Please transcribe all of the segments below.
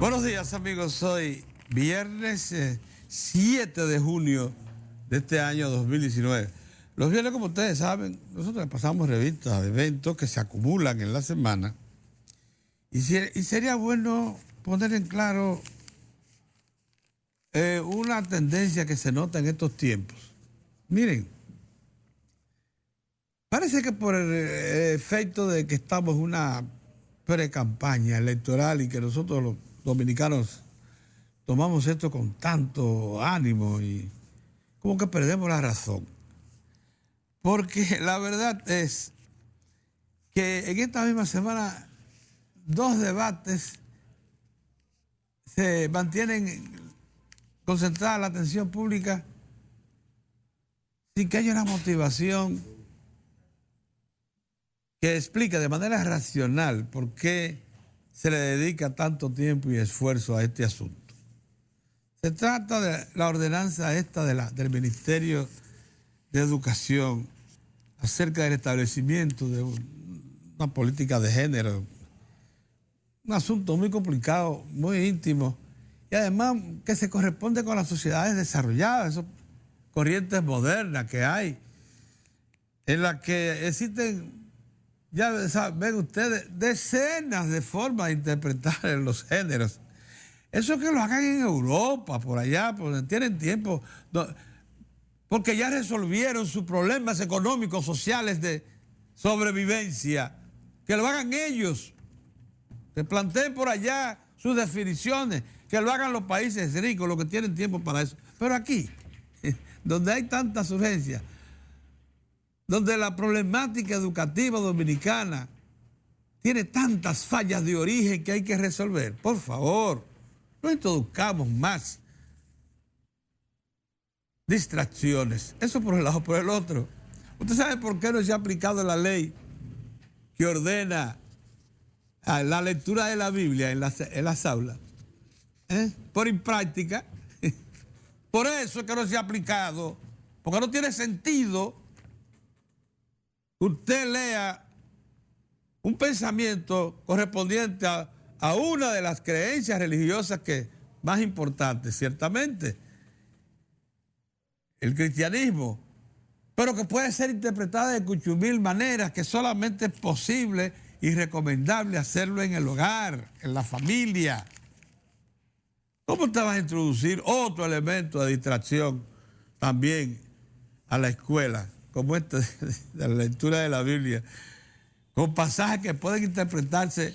Buenos días, amigos. Hoy viernes 7 de junio de este año 2019. Los viernes, como ustedes saben, nosotros pasamos revistas de eventos que se acumulan en la semana y sería bueno poner en claro una tendencia que se nota en estos tiempos. Miren, parece que por el efecto de que estamos en una pre-campaña electoral y que nosotros los dominicanos tomamos esto con tanto ánimo y como que perdemos la razón. Porque la verdad es que en esta misma semana 2 debates se mantienen concentrada la atención pública sin que haya una motivación que explique de manera racional por qué se le dedica tanto tiempo y esfuerzo a este asunto. Se trata de la ordenanza esta del Ministerio de Educación acerca del establecimiento de una política de género, un asunto muy complicado, muy íntimo, y además que se corresponde con las sociedades desarrolladas, esas corrientes modernas que hay, en las que existen, ya ven ustedes, decenas de formas de interpretar los géneros. Eso que lo hagan en Europa, por allá, porque tienen tiempo, porque ya resolvieron sus problemas económicos, sociales de sobrevivencia. Que lo hagan ellos, que planteen por allá sus definiciones, que lo hagan los países ricos, los que tienen tiempo para eso. Pero aquí, donde hay tantas urgencias, donde la problemática educativa dominicana tiene tantas fallas de origen que hay que resolver, por favor, no introduzcamos más distracciones. Eso por un lado. Por el otro, ¿usted sabe por qué no se ha aplicado la ley que ordena la lectura de la Biblia en las aulas? Por impráctica. Por eso es que no se ha aplicado, porque no tiene sentido que usted lea un pensamiento correspondiente a una de las creencias religiosas que más importantes, ciertamente, el cristianismo, pero que puede ser interpretada de cuchumil maneras, que solamente es posible y recomendable hacerlo en el hogar, en la familia. ¿Cómo te vas a introducir otro elemento de distracción también a la escuela, como este de la lectura de la Biblia, con pasajes que pueden interpretarse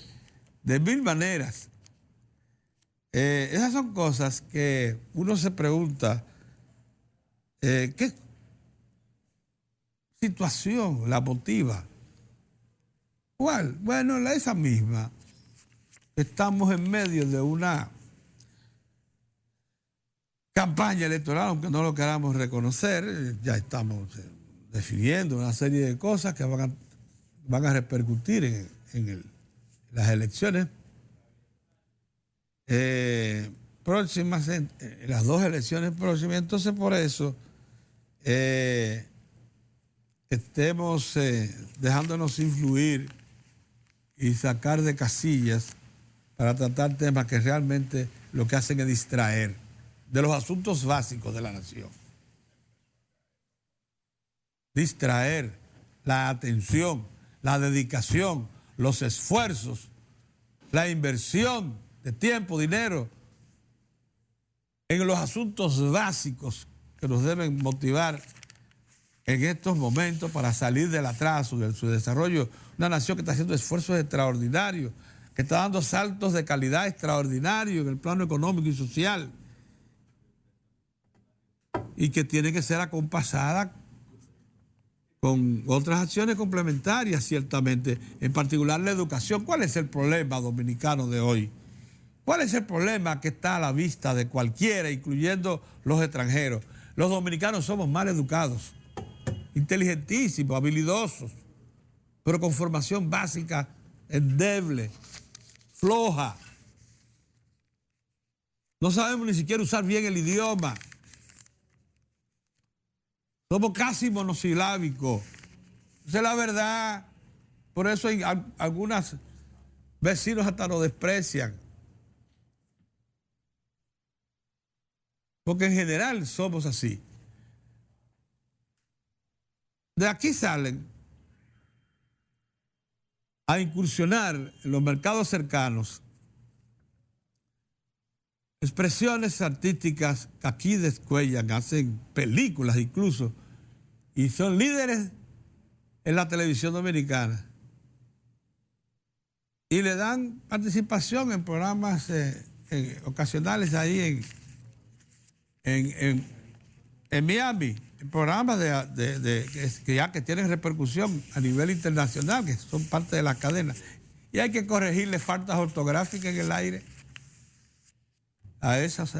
de mil maneras? Esas son cosas que uno se pregunta, ¿qué situación la motiva? ¿Cuál? Bueno, esa misma. Estamos en medio de una campaña electoral, aunque no lo queramos reconocer. Ya estamos definiendo una serie de cosas que van a repercutir en las elecciones próximas, en las 2 elecciones próximas. Entonces, por eso estemos dejándonos influir y sacar de casillas para tratar temas que realmente lo que hacen es distraer de los asuntos básicos de la nación. Distraer la atención, la dedicación, los esfuerzos, la inversión de tiempo, dinero en los asuntos básicos que nos deben motivar en estos momentos para salir del atraso, de su desarrollo. Una nación que está haciendo esfuerzos extraordinarios, que está dando saltos de calidad extraordinarios en el plano económico y social, y que tiene que ser acompasada con otras acciones complementarias, ciertamente, en particular la educación. ¿Cuál es el problema dominicano de hoy? ¿Cuál es el problema que está a la vista de cualquiera, incluyendo los extranjeros? Los dominicanos somos mal educados, inteligentísimos, habilidosos, pero con formación básica endeble, floja. No sabemos ni siquiera usar bien el idioma. Somos casi monosilábicos. Esa es la verdad. Por eso hay algunos vecinos hasta nos desprecian. porque en general somos así. De aquí salen a incursionar en los mercados cercanos expresiones artísticas que aquí descuellan, hacen películas incluso, y son líderes en la televisión dominicana. Y le dan participación en programas ocasionales ahí en Miami, en programas que tienen repercusión a nivel internacional, que son parte de la cadena. Y hay que corregirle faltas ortográficas en el aire a esas.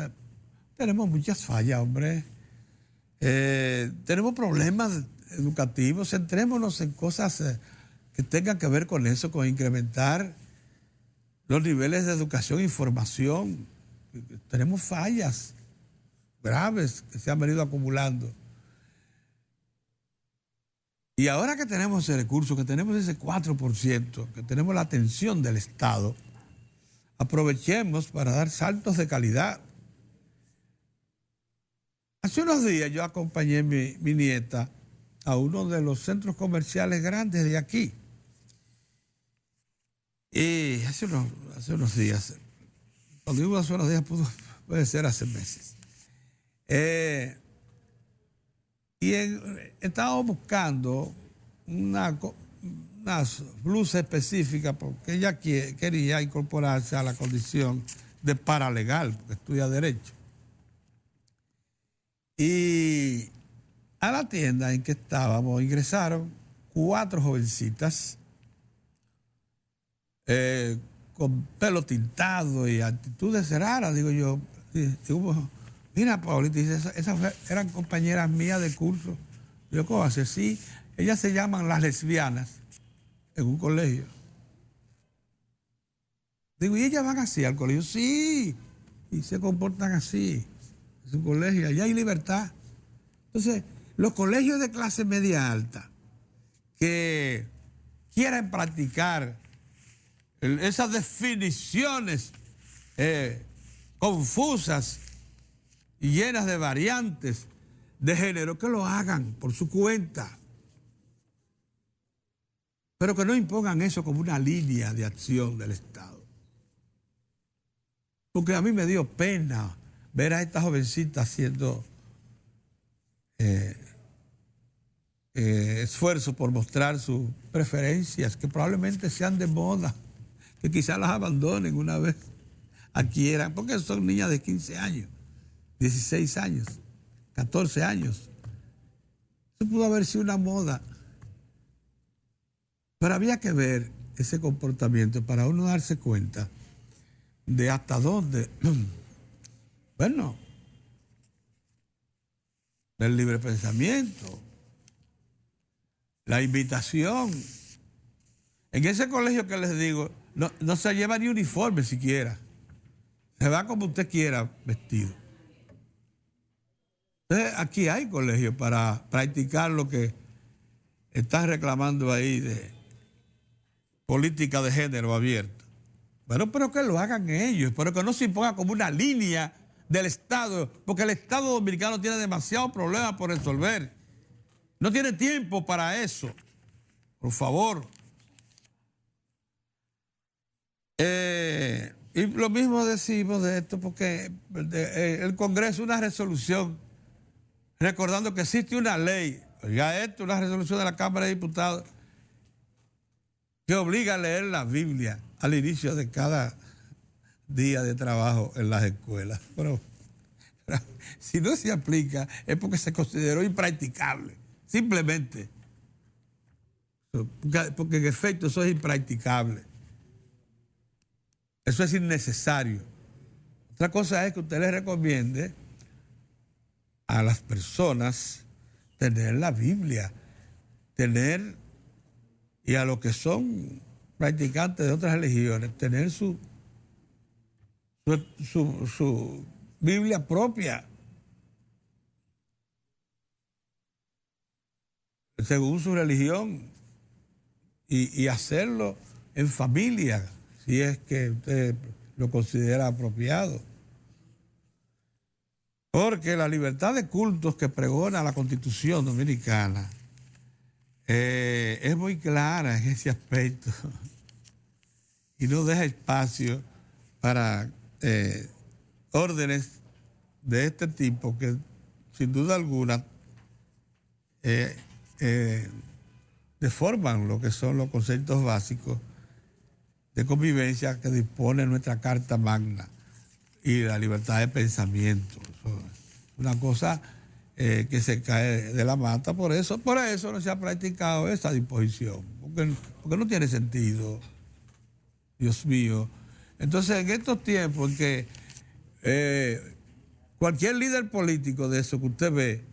Tenemos muchas fallas, hombre. Tenemos problemas educativos. Centrémonos en cosas que tengan que ver con eso, con incrementar los niveles de educación e información. Tenemos fallas graves que se han venido acumulando. Y ahora que tenemos ese recurso, que tenemos ese 4%, que tenemos la atención del Estado, aprovechemos para dar saltos de calidad. Hace unos días yo acompañé a mi nieta a uno de los centros comerciales grandes de aquí. Y hace unos días, cuando digo hace unos días, puede ser hace meses. Estábamos buscando unas blusas específicas porque ella quería incorporarse a la condición de paralegal, porque estudia Derecho. Y a la tienda en que estábamos ingresaron 4 jovencitas con pelo tintado y actitudes raras, digo yo. Mira, Paulita, esas eran compañeras mías de curso. Yo, ¿cómo hace? Sí, ellas se llaman las lesbianas en un colegio. Digo, ¿y ellas van así al colegio? Sí, y se comportan así. Es un colegio, allá hay libertad. Entonces, los colegios de clase media alta que quieran practicar esas definiciones confusas y llenas de variantes de género, que lo hagan por su cuenta. Pero que no impongan eso como una línea de acción del Estado. Porque a mí me dio pena ver a esta jovencita haciendo esfuerzo por mostrar sus preferencias, que probablemente sean de moda, que quizás las abandonen una vez adquieran, porque son niñas de 15 años. 16 años, 14 años. Eso pudo haber sido una moda. Pero había que ver ese comportamiento para uno darse cuenta de hasta dónde, bueno, el libre pensamiento, la invitación. En ese colegio que les digo, no se lleva ni uniforme siquiera. Se va como usted quiera vestido. Entonces, aquí hay colegios para practicar lo que están reclamando ahí de política de género abierta. Bueno, pero que lo hagan ellos, pero que no se imponga como una línea del Estado, porque el Estado dominicano tiene demasiados problemas por resolver. No tiene tiempo para eso. Por favor. Y lo mismo decimos de esto, porque el Congreso, una resolución, recordando que existe una ley, oiga esto, una resolución de la Cámara de Diputados, que obliga a leer la Biblia al inicio de cada día de trabajo en las escuelas. Pero si no se aplica es porque se consideró impracticable, simplemente. Porque en efecto eso es impracticable. Eso es innecesario. Otra cosa es que usted le recomiende a las personas tener la Biblia, y a los que son practicantes de otras religiones, tener su Biblia propia, según su religión, y hacerlo en familia, si es que usted lo considera apropiado. Porque la libertad de cultos que pregona la Constitución Dominicana es muy clara en ese aspecto y no deja espacio para órdenes de este tipo que sin duda alguna deforman lo que son los conceptos básicos de convivencia que dispone nuestra Carta Magna y la libertad de pensamiento. Una cosa que se cae de la mata, por eso no se ha practicado esa disposición, porque no tiene sentido, Dios mío. Entonces, en estos tiempos en que cualquier líder político de eso que usted ve,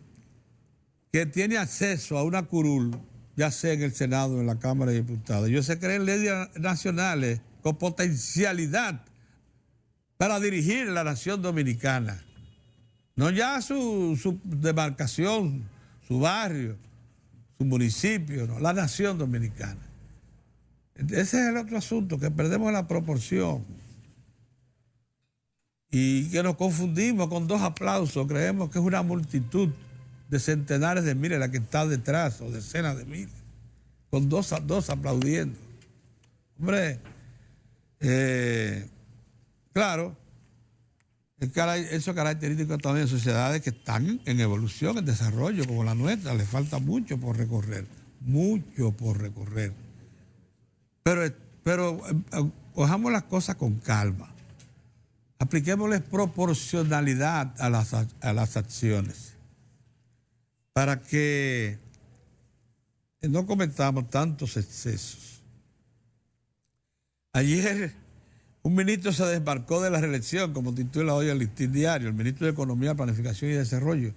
que tiene acceso a una curul, ya sea en el Senado o en la Cámara de Diputados, ellos se creen líderes nacionales con potencialidad para dirigir la nación dominicana. No ya su demarcación, su barrio, su municipio, no, la nación dominicana. Ese es el otro asunto, que perdemos la proporción y que nos confundimos con dos aplausos. Creemos que es una multitud de centenares de miles la que está detrás, o decenas de miles, con dos aplaudiendo. Hombre, claro, eso es característico también de sociedades que están en evolución, en desarrollo, como la nuestra. Le falta mucho por recorrer, mucho por recorrer. Pero cojamos las cosas con calma. Apliquémosle proporcionalidad a las acciones para que no cometamos tantos excesos. Ayer un ministro se desmarcó de la reelección, como titula hoy el Listín Diario, el ministro de Economía, Planificación y Desarrollo,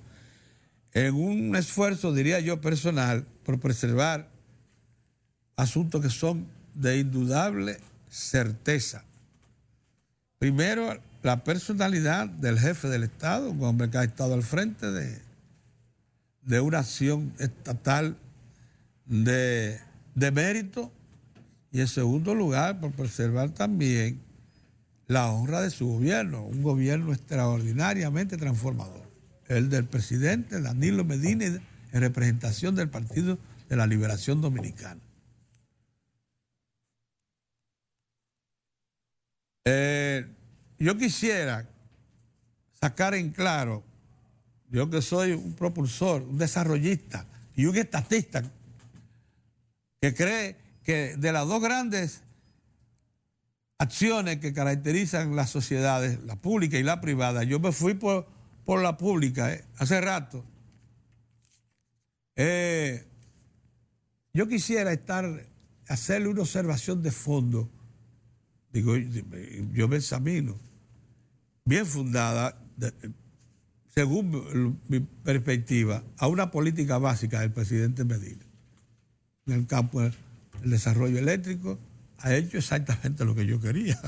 en un esfuerzo, diría yo, personal, por preservar asuntos que son de indudable certeza. Primero, la personalidad del jefe del Estado, un hombre que ha estado al frente de una acción estatal de mérito, y en segundo lugar, por preservar también la honra de su gobierno, un gobierno extraordinariamente transformador, el del presidente Danilo Medina, en representación del Partido de la Liberación Dominicana. Yo quisiera sacar en claro, yo que soy un propulsor, un desarrollista y un estatista que cree que de las dos grandes acciones que caracterizan las sociedades, la pública y la privada, yo me fui por la pública hace rato. Yo quisiera hacerle una observación de fondo, digo, yo me examino, bien fundada, según mi perspectiva, a una política básica del presidente Medina. En el campo del desarrollo eléctrico, ha hecho exactamente lo que yo quería,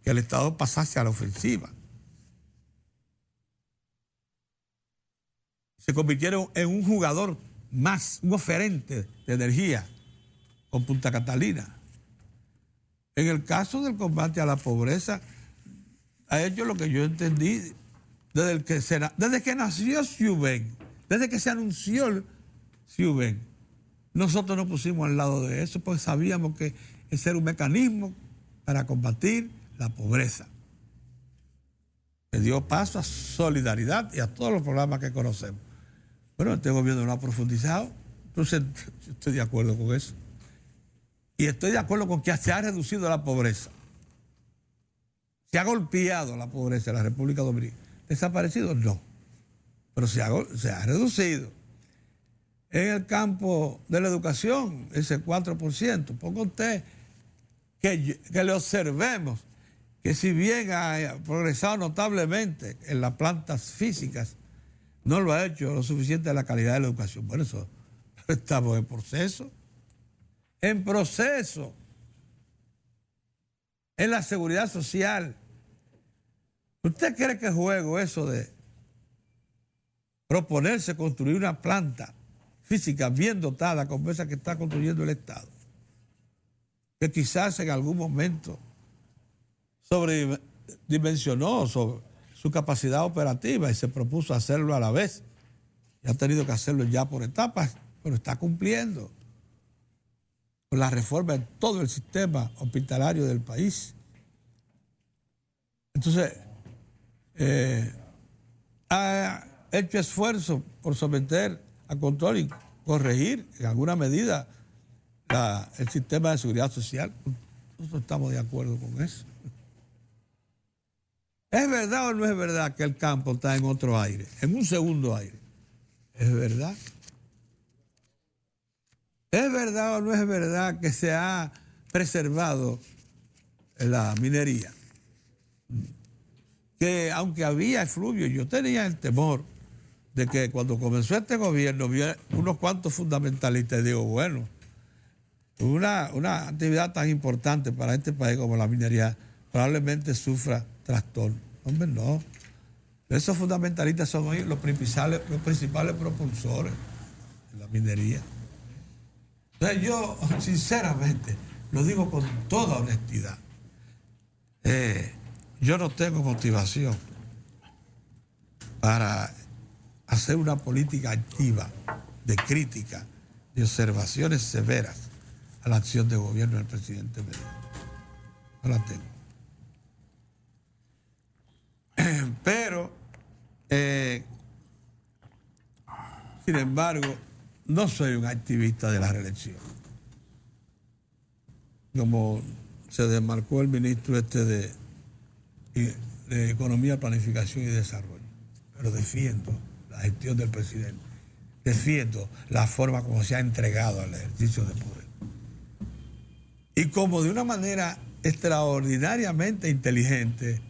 que el Estado pasase a la ofensiva. Se convirtieron en un jugador más, un oferente de energía con Punta Catalina. En el caso del combate a la pobreza, ha hecho lo que yo entendí desde que nació Siuben, desde que se anunció Siuben. Nosotros nos pusimos al lado de eso porque sabíamos que ese era un mecanismo para combatir la pobreza. Que dio paso a solidaridad y a todos los programas que conocemos. Bueno, este gobierno lo ha profundizado, entonces yo estoy de acuerdo con eso. Y estoy de acuerdo con que se ha reducido la pobreza. ¿Se ha golpeado la pobreza en la República Dominicana? ¿Desaparecido? No. Pero se ha reducido. En el campo de la educación, ese 4%. Ponga usted que le observemos que si bien ha progresado notablemente en las plantas físicas, no lo ha hecho lo suficiente en la calidad de la educación. Bueno, eso estamos en proceso. En proceso. En la seguridad social. ¿Usted cree que juego eso de proponerse construir una planta física bien dotada como esa que está construyendo el Estado, que quizás en algún momento sobredimensionó su su capacidad operativa y se propuso hacerlo a la vez. Y ha tenido que hacerlo ya por etapas, pero está cumpliendo con la reforma en todo el sistema hospitalario del país. Entonces, ha hecho esfuerzo por someter a control y corregir en alguna medida el sistema de seguridad social. Nosotros estamos de acuerdo con eso. ¿Es verdad o no es verdad que el campo está en otro aire, en un segundo aire? ¿Es verdad? ¿Es verdad o no es verdad que se ha preservado la minería? Que aunque había efluvios, yo tenía el temor de que cuando comenzó este gobierno, había unos cuantos fundamentalistas, y digo, bueno, una actividad tan importante para este país como la minería probablemente sufra trastorno. Hombre, no. Esos fundamentalistas son hoy los principales propulsores de la minería. Entonces yo, sinceramente, lo digo con toda honestidad, yo no tengo motivación para hacer una política activa de crítica, de observaciones severas a la acción de gobierno del presidente Medina. No la tengo. Pero, sin embargo, no soy un activista de la reelección. Como se desmarcó el ministro de Economía, Planificación y Desarrollo. Pero defiendo la gestión del presidente. Defiendo la forma como se ha entregado al ejercicio de poder. Y como de una manera extraordinariamente inteligente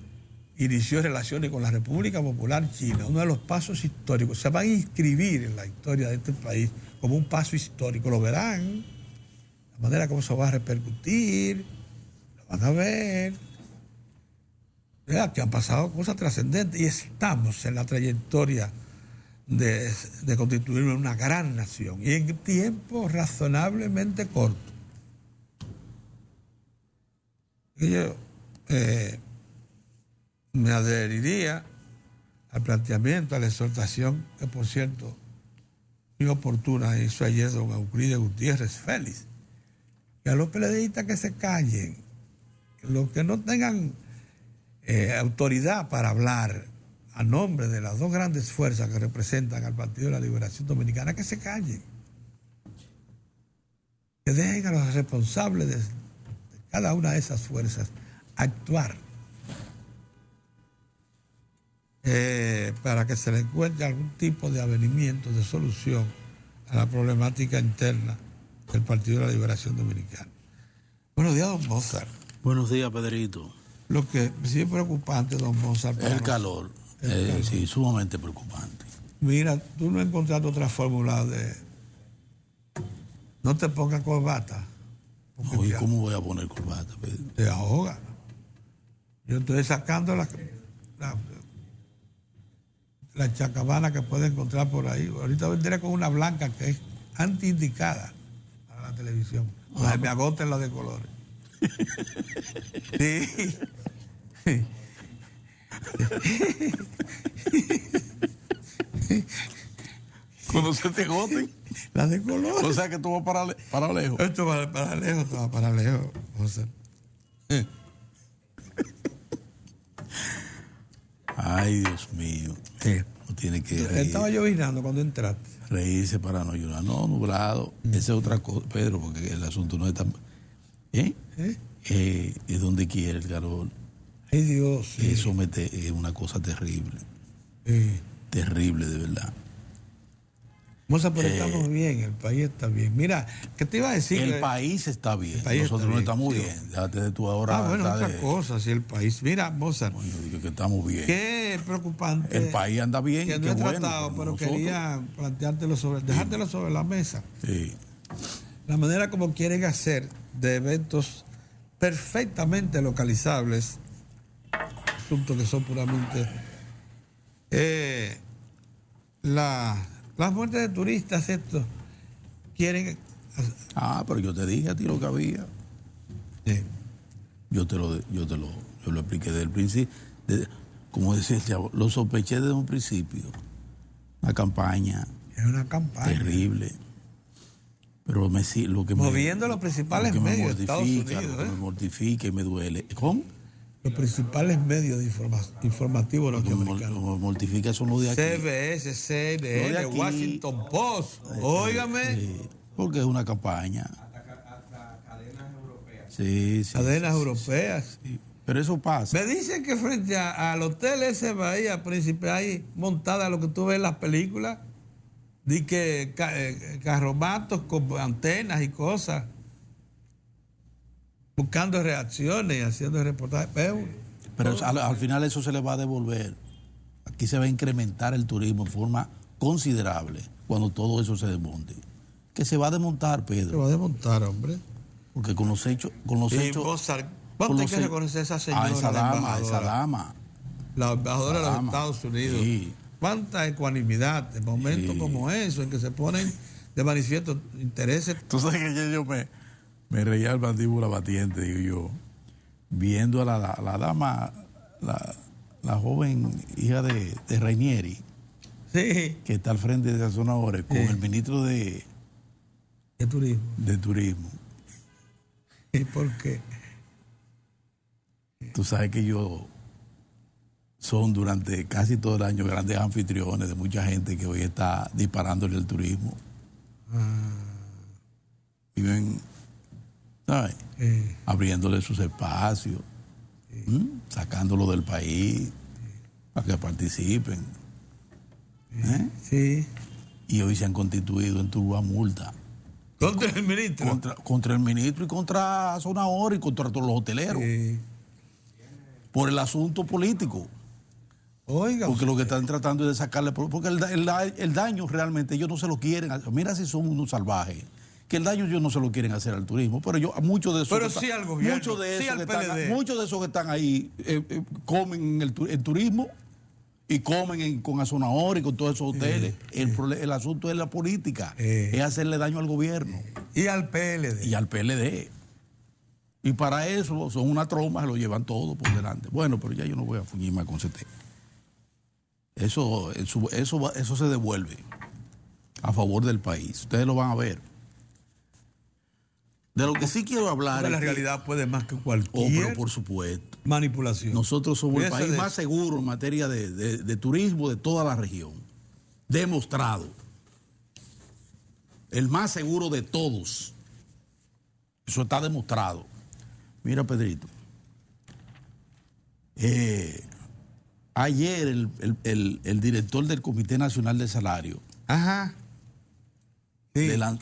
inició relaciones con la República Popular China, uno de los pasos históricos, se va a inscribir en la historia de este país como un paso histórico, lo verán, la manera como se va a repercutir, lo van a ver, ¿verdad? Que han pasado cosas trascendentes y estamos en la trayectoria de constituirnos una gran nación y en tiempo razonablemente corto. Y yo me adheriría al planteamiento, a la exhortación que, por cierto, muy oportuna hizo ayer don Euclides Gutiérrez Félix, que a los peledeístas que se callen, los que no tengan autoridad para hablar a nombre de las dos grandes fuerzas que representan al Partido de la Liberación Dominicana, que se callen, que dejen a los responsables de cada una de esas fuerzas actuar para que se le encuentre algún tipo de avenimiento, de solución a la problemática interna del Partido de la Liberación Dominicana. Buenos días, don Mozart. Buenos días, Pedrito. Lo que sí es preocupante, don Mozart. El calor. Sí, sumamente preocupante. Mira, tú no encontraste otra fórmula de... No te pongas corbata. Oye, ¿cómo voy a poner corbata, Pedro? Te ahoga. Yo estoy sacando la chacabana que puede encontrar por ahí. Ahorita vendré con una blanca que es antiindicada para la televisión. Me agoten la de colores. Sí. Cuando se te agoten. La de colores. O sea que tú vas para lejos. Esto va para lejos, esto va para lejos. José. Ay, Dios mío. No tiene que reír. Estaba llovinando cuando entraste. Reírse para no llorar. No, nublado. Esa es otra cosa, Pedro, porque el asunto no es tan... es donde quiere el calor. Ay, Dios. Sí. Eso es una cosa terrible. Sí. Terrible, de verdad. Moza, pero estamos bien, el país está bien. Mira, ¿qué te iba a decir? El país está bien. Nosotros no estamos bien. Déjate de tu ahora. Bueno, otra cosa, si el país. Mira, Mozart. Bueno, digo que estamos bien. Qué preocupante. El país anda bien. Que no he tratado, pero nosotros quería planteártelo dejártelo sobre la mesa. Sí. La manera como quieren hacer de eventos perfectamente localizables, asuntos que son puramente las muertes de turistas, esto quieren. Pero yo te dije a ti lo que había. Sí. Yo lo expliqué desde el principio. como decía el chavo, lo sospeché desde un principio. Una campaña. Es una campaña terrible. Pero lo que moviendo los principales medios de Estados Unidos. Lo que me mortifica y me duele. ¿Cómo? Los principales medios de informativos norteamericanos. Lo que me mortifica son los de aquí. CBS, CNN, Washington Post. Óigame. Porque es una campaña. Hasta cadenas europeas. Sí. Cadenas europeas. Sí. Pero eso pasa. Me dicen que frente al hotel ese Bahía Príncipe hay montada lo que tú ves en las películas. Di que carromatos con antenas y cosas, buscando reacciones y haciendo reportajes. Pero al final eso se le va a devolver. Aquí se va a incrementar el turismo en forma considerable cuando todo eso se desmonte. Que se va a desmontar, Pedro. Se va a desmontar, hombre. Porque con los hechos... ¿Vos tenés que reconocer a esa señora? Esa dama. La embajadora de los Estados Unidos. Sí. Cuánta ecuanimidad de momentos como eso, en que se ponen de manifiesto intereses. Tú sabes que yo me reía al mandíbula batiente, digo yo, viendo a la dama, la joven hija de Rainieri, sí, que está al frente de esa zona ahora, con el ministro de turismo. ¿Y por qué? Tú sabes que ellos son durante casi todo el año grandes anfitriones de mucha gente que hoy está disparándole el turismo. Viven, ¿sabes? Abriéndole sus espacios, sacándolo del país para que participen. Sí. Y hoy se han constituido en turbamulta. ¿Contra el ministro? Contra el ministro y contra Zona Oro y contra todos los hoteleros. Sí. Por el asunto político. Oiga. Porque lo que están tratando es de sacarle... Porque el daño realmente ellos no se lo quieren hacer. Mira si son unos salvajes. Que el daño ellos no se lo quieren hacer al turismo. Pero muchos de esos... Pero sí al gobierno. Muchos de esos, sí muchos de esos que están ahí comen el turismo y comen con Azonahora y con todos esos hoteles. El asunto es la política. Es hacerle daño al gobierno. Y al PLD. Y al PLD. Y para eso son una tromba, se lo llevan todo por delante. Bueno, pero ya yo no voy a fuñir más con ese tema. Eso se devuelve a favor del país. Ustedes lo van a ver. De lo que sí quiero hablar... Porque la realidad puede más que cualquier pero por supuesto. manipulación. Nosotros somos el país más seguro en materia de turismo de toda la región. Demostrado. El más seguro de todos. Eso está demostrado. Mira, Pedrito. Ayer el director del Comité Nacional de Salario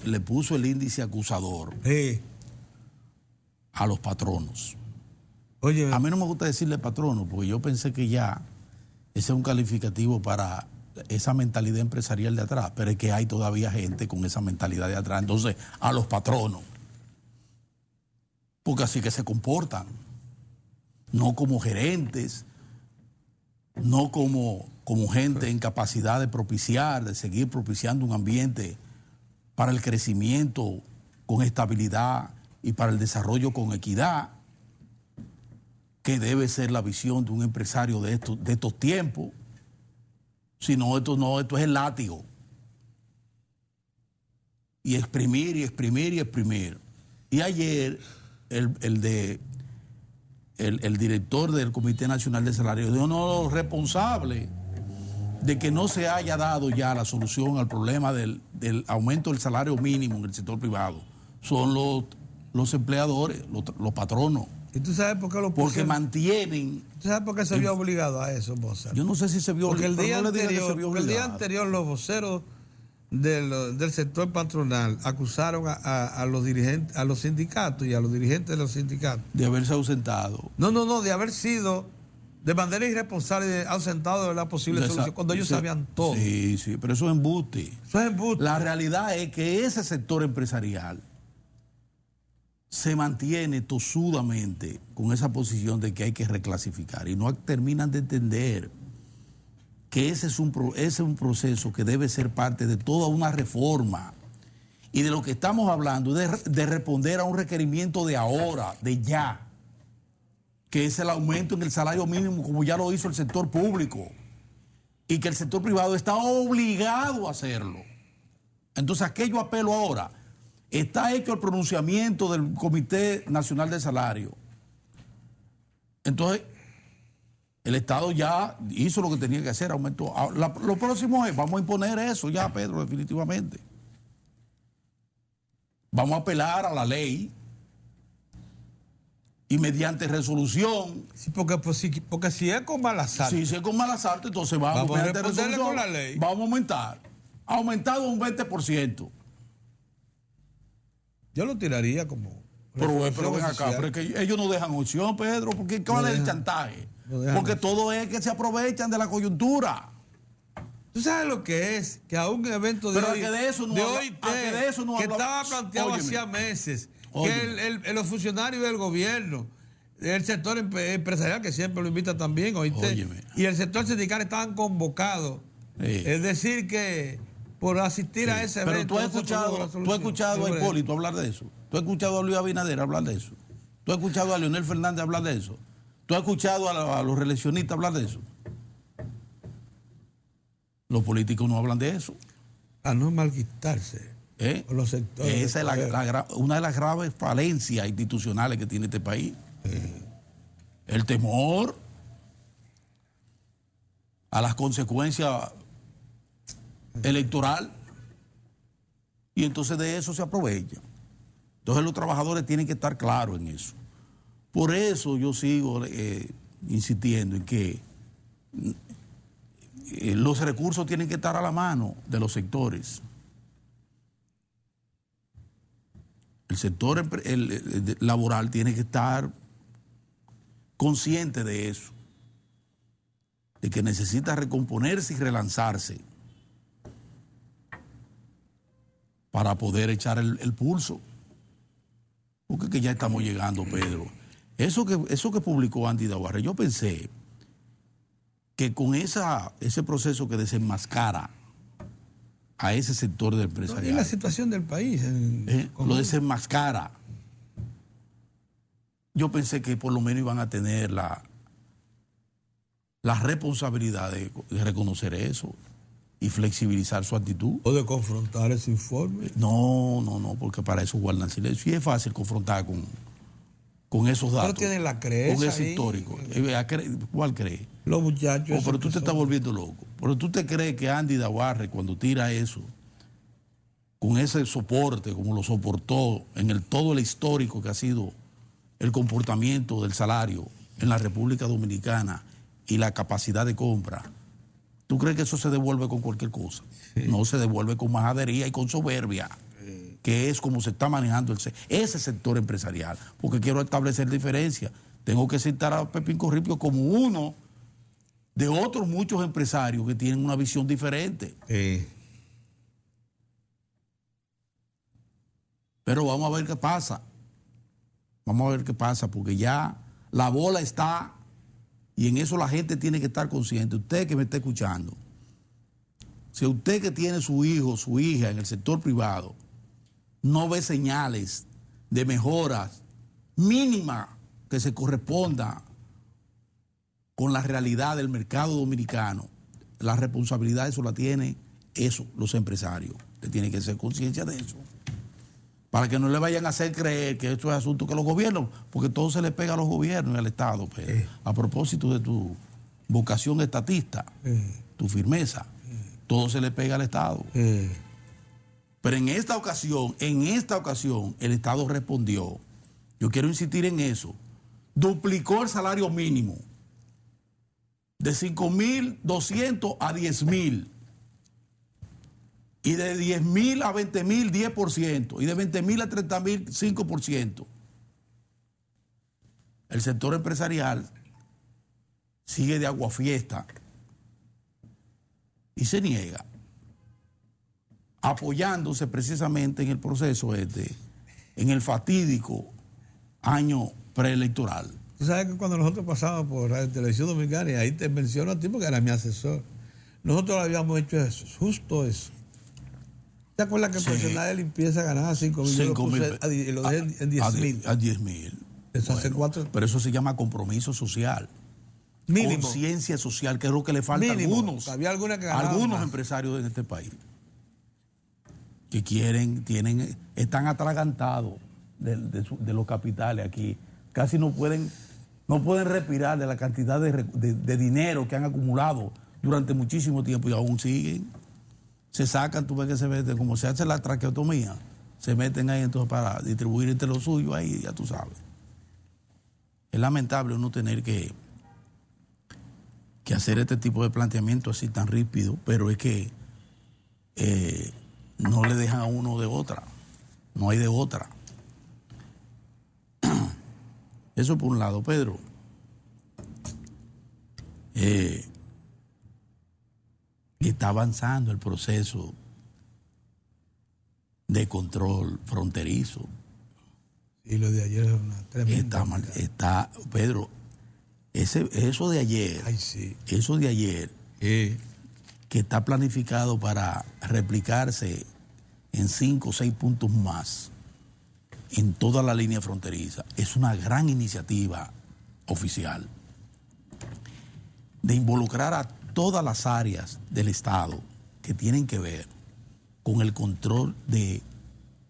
le puso el índice acusador a los patronos. Oye, a mí no me gusta decirle patrono, porque yo pensé que ya ese es un calificativo para esa mentalidad empresarial de atrás, pero es que hay todavía gente con esa mentalidad de atrás. Entonces, a los patronos, porque así que se comportan, no como gerentes, no como gente en capacidad de propiciar, de seguir propiciando un ambiente para el crecimiento con estabilidad y para el desarrollo con equidad, que debe ser la visión de un empresario de estos tiempos. Si no, esto es el látigo. Y exprimir, y exprimir, y exprimir. Y ayer el director del Comité Nacional de Salario dijo, no, responsable de que no se haya dado ya la solución al problema del aumento del salario mínimo en el sector privado son los empleadores, los patronos. ¿Y tú sabes por qué lo pusieron? Porque mantienen... ¿Tú sabes por qué se vio obligado a eso, Mozart? Yo no sé si se vio obligado. Porque el día anterior los voceros del sector patronal acusaron a los dirigentes, a los sindicatos y a los dirigentes de los sindicatos. De haberse ausentado. No, de haber sido de manera irresponsable ausentado de la posible solución cuando ellos sabían todo. Sí, pero eso es embuste. Eso es embuste. La realidad es que ese sector empresarial se mantiene tosudamente con esa posición de que hay que reclasificar y no terminan de entender que ese es un proceso que debe ser parte de toda una reforma y de lo que estamos hablando de responder a un requerimiento de ahora, de ya. que es el aumento en el salario mínimo, como ya lo hizo el sector público, y que el sector privado está obligado a hacerlo. Entonces, ¿a qué yo apelo ahora? Está hecho el pronunciamiento del Comité Nacional de Salario. Entonces, el Estado ya hizo lo que tenía que hacer, aumentó. Lo próximo es, vamos a imponer eso ya, Pedro, definitivamente. Vamos a apelar a la ley y mediante resolución. Sí, porque si es con Malasalto. Si es con Malasalto, entonces vamos a mediante responderle resolución, con la ley. Vamos a aumentar. Ha aumentado un 20%. Yo lo tiraría como... Pero ven acá, pero es que ellos no dejan opción, Pedro, porque ¿cuál es el chantaje? Porque todo es que se aprovechan de la coyuntura. ¿Tú sabes lo que es? Que a un evento de pero hoy, que de eso no que estaba planteado hacía meses, que los funcionarios del gobierno, el sector empresarial, que siempre lo invita también, ¿oíste? Y el sector sindical estaban convocados. Sí. Es decir, que por asistir a ese evento... Pero tú has escuchado a Hipólito hablar de eso. Tú has escuchado a Luis Abinader hablar de eso. Tú has escuchado a Leonel Fernández hablar de eso. Tú has escuchado a los reeleccionistas hablar de eso. Los políticos no hablan de eso. A no malquitarse. Con los sectores. Esa es una de las graves falencias institucionales que tiene este país. El temor a las consecuencias electorales. Y entonces de eso se aprovecha. Entonces los trabajadores tienen que estar claros en eso. Por eso yo sigo insistiendo en que los recursos tienen que estar a la mano de los sectores. El sector laboral tiene que estar consciente de eso, de que necesita recomponerse y relanzarse para poder echar el pulso. Porque que ya estamos llegando, Pedro. Eso que publicó Andy Daguarre, yo pensé que con ese proceso que desenmascara a ese sector del empresarial. Y la situación del país. Lo desenmascara. Yo pensé que por lo menos iban a tener la responsabilidad de reconocer eso y flexibilizar su actitud. O de confrontar ese informe. No, porque para eso guardan silencio. Y es fácil confrontar con esos datos. Pero tienen la creencia. Con ese histórico. ¿Cuál cree? Los muchachos. Pero tú te estás volviendo loco. Pero tú te crees que Andy Daguarre, cuando tira eso, con ese soporte, como lo soportó en todo el histórico que ha sido el comportamiento del salario en la República Dominicana y la capacidad de compra, ¿tú crees que eso se devuelve con cualquier cosa? Sí. No, se devuelve con majadería y con soberbia, que es como se está manejando ese sector empresarial. Porque quiero establecer diferencia. Tengo que citar a Pepín Corripio como uno de otros muchos empresarios que tienen una visión diferente. Pero vamos a ver qué pasa. Vamos a ver qué pasa, porque ya la bola está y en eso la gente tiene que estar consciente. Usted que me está escuchando, si usted que tiene su hijo, su hija en el sector privado, no ve señales de mejoras mínimas que se corresponda con la realidad del mercado dominicano, la responsabilidad de eso la tiene los empresarios. Usted tiene que ser conciencia de eso, para que no le vayan a hacer creer que esto es asunto que los gobiernos, porque todo se le pega a los gobiernos y al Estado. Pero, a propósito de tu vocación estatista, tu firmeza, todo se le pega al Estado. Pero en esta ocasión, el Estado respondió. Yo quiero insistir en eso. Duplicó el salario mínimo de 5.200 a 10.000. Y de 10.000 a 20.000, 10%. Y de 20.000 a 30.000, 5%. El sector empresarial sigue de aguafiesta y se niega, apoyándose precisamente en el proceso en el fatídico año preelectoral. Tú sabes que cuando nosotros pasamos por la televisión dominicana, y ahí te menciono a ti porque era mi asesor, nosotros habíamos hecho eso, justo eso. ¿Te acuerdas que el personal de limpieza ganaba 5.000? Y lo dejé en 10.000. A 10.000. Eso hace 4. Pero eso se llama compromiso social. Mínimo. Conciencia social, que es lo que le falta Mínimo. a algunos, Había alguna que ganaba algunos más. empresarios en este país que están atragantados de los capitales aquí. Casi no pueden respirar de la cantidad de dinero que han acumulado durante muchísimo tiempo y aún siguen. Se sacan, tú ves que se meten, como se hace la traqueotomía, se meten ahí entonces para distribuir entre los suyos, ahí ya tú sabes. Es lamentable uno tener que hacer este tipo de planteamiento así tan rípido, pero es que no le dejan a uno de otra, no hay de otra. Eso por un lado, Pedro. Está avanzando el proceso de control fronterizo. Y lo de ayer es una tremenda. Pedro, eso de ayer, Ay, sí. eso de ayer, que está planificado para replicarse en 5 o 6 puntos más en toda la línea fronteriza, es una gran iniciativa oficial de involucrar a todas las áreas del Estado que tienen que ver con el control de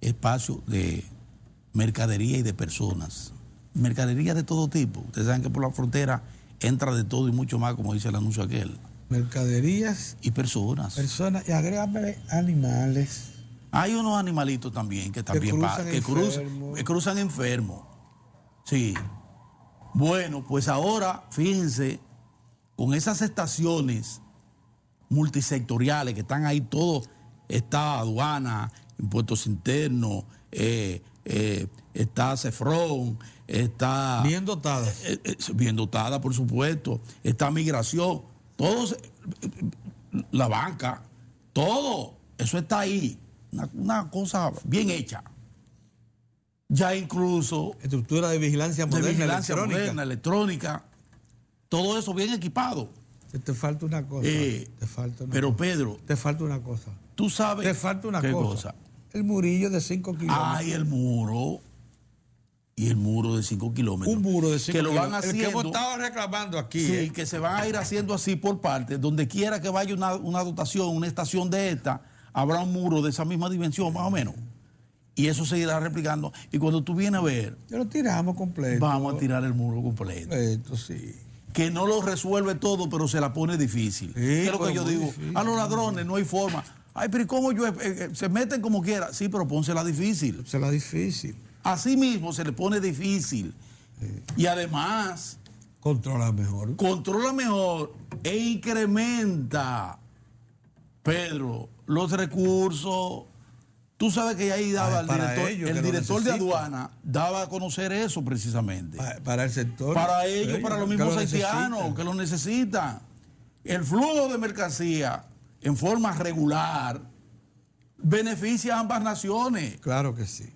espacios de mercadería y de personas. Mercadería de todo tipo. Ustedes saben que por la frontera entra de todo y mucho más, como dice el anuncio aquel. Mercaderías. Y personas. Personas. Y agrégame animales. Hay unos animalitos también que también cruzan enfermos. Sí. Bueno, pues ahora, fíjense, con esas estaciones multisectoriales que están ahí todos, está aduana, impuestos internos, está Cefrón, está... Bien dotadas. Bien dotada, por supuesto. Está migración, todos, la banca, todo, eso está ahí. Una cosa bien hecha. Ya incluso... Estructura de vigilancia moderna, electrónica. Todo eso bien equipado. Te falta una cosa. Pero Pedro... Te falta una cosa. Tú sabes... Te falta una ¿qué cosa? El murillo de 5 kilómetros. Ay, el muro. Y el muro de 5 kilómetros. Un muro de 5 kilómetros. Que lo van haciendo. El que hemos estado reclamando aquí. Sí, que se van a ir haciendo así por partes. Donde quiera que vaya una dotación, una estación de esta, habrá un muro de esa misma dimensión, más o menos. Y eso se irá replicando. Y cuando tú vienes a ver... Ya lo tiramos completo. Vamos a tirar el muro completo. Esto sí. Que no lo resuelve todo, pero se la pone difícil. Sí, es lo que yo digo. Difícil. A los ladrones no hay forma. Ay, pero ¿y cómo yo? Se meten como quiera. Sí, pero pónsela difícil. Pónsela difícil. Así mismo se le pone difícil. Sí. Y además... Controla mejor. Controla mejor e incrementa, Pedro, los recursos. Tú sabes que ahí daba el director de aduana, daba a conocer eso precisamente. Para el sector. Para ellos, para los mismos haitianos que lo necesitan. El flujo de mercancía en forma regular beneficia a ambas naciones. Claro que sí.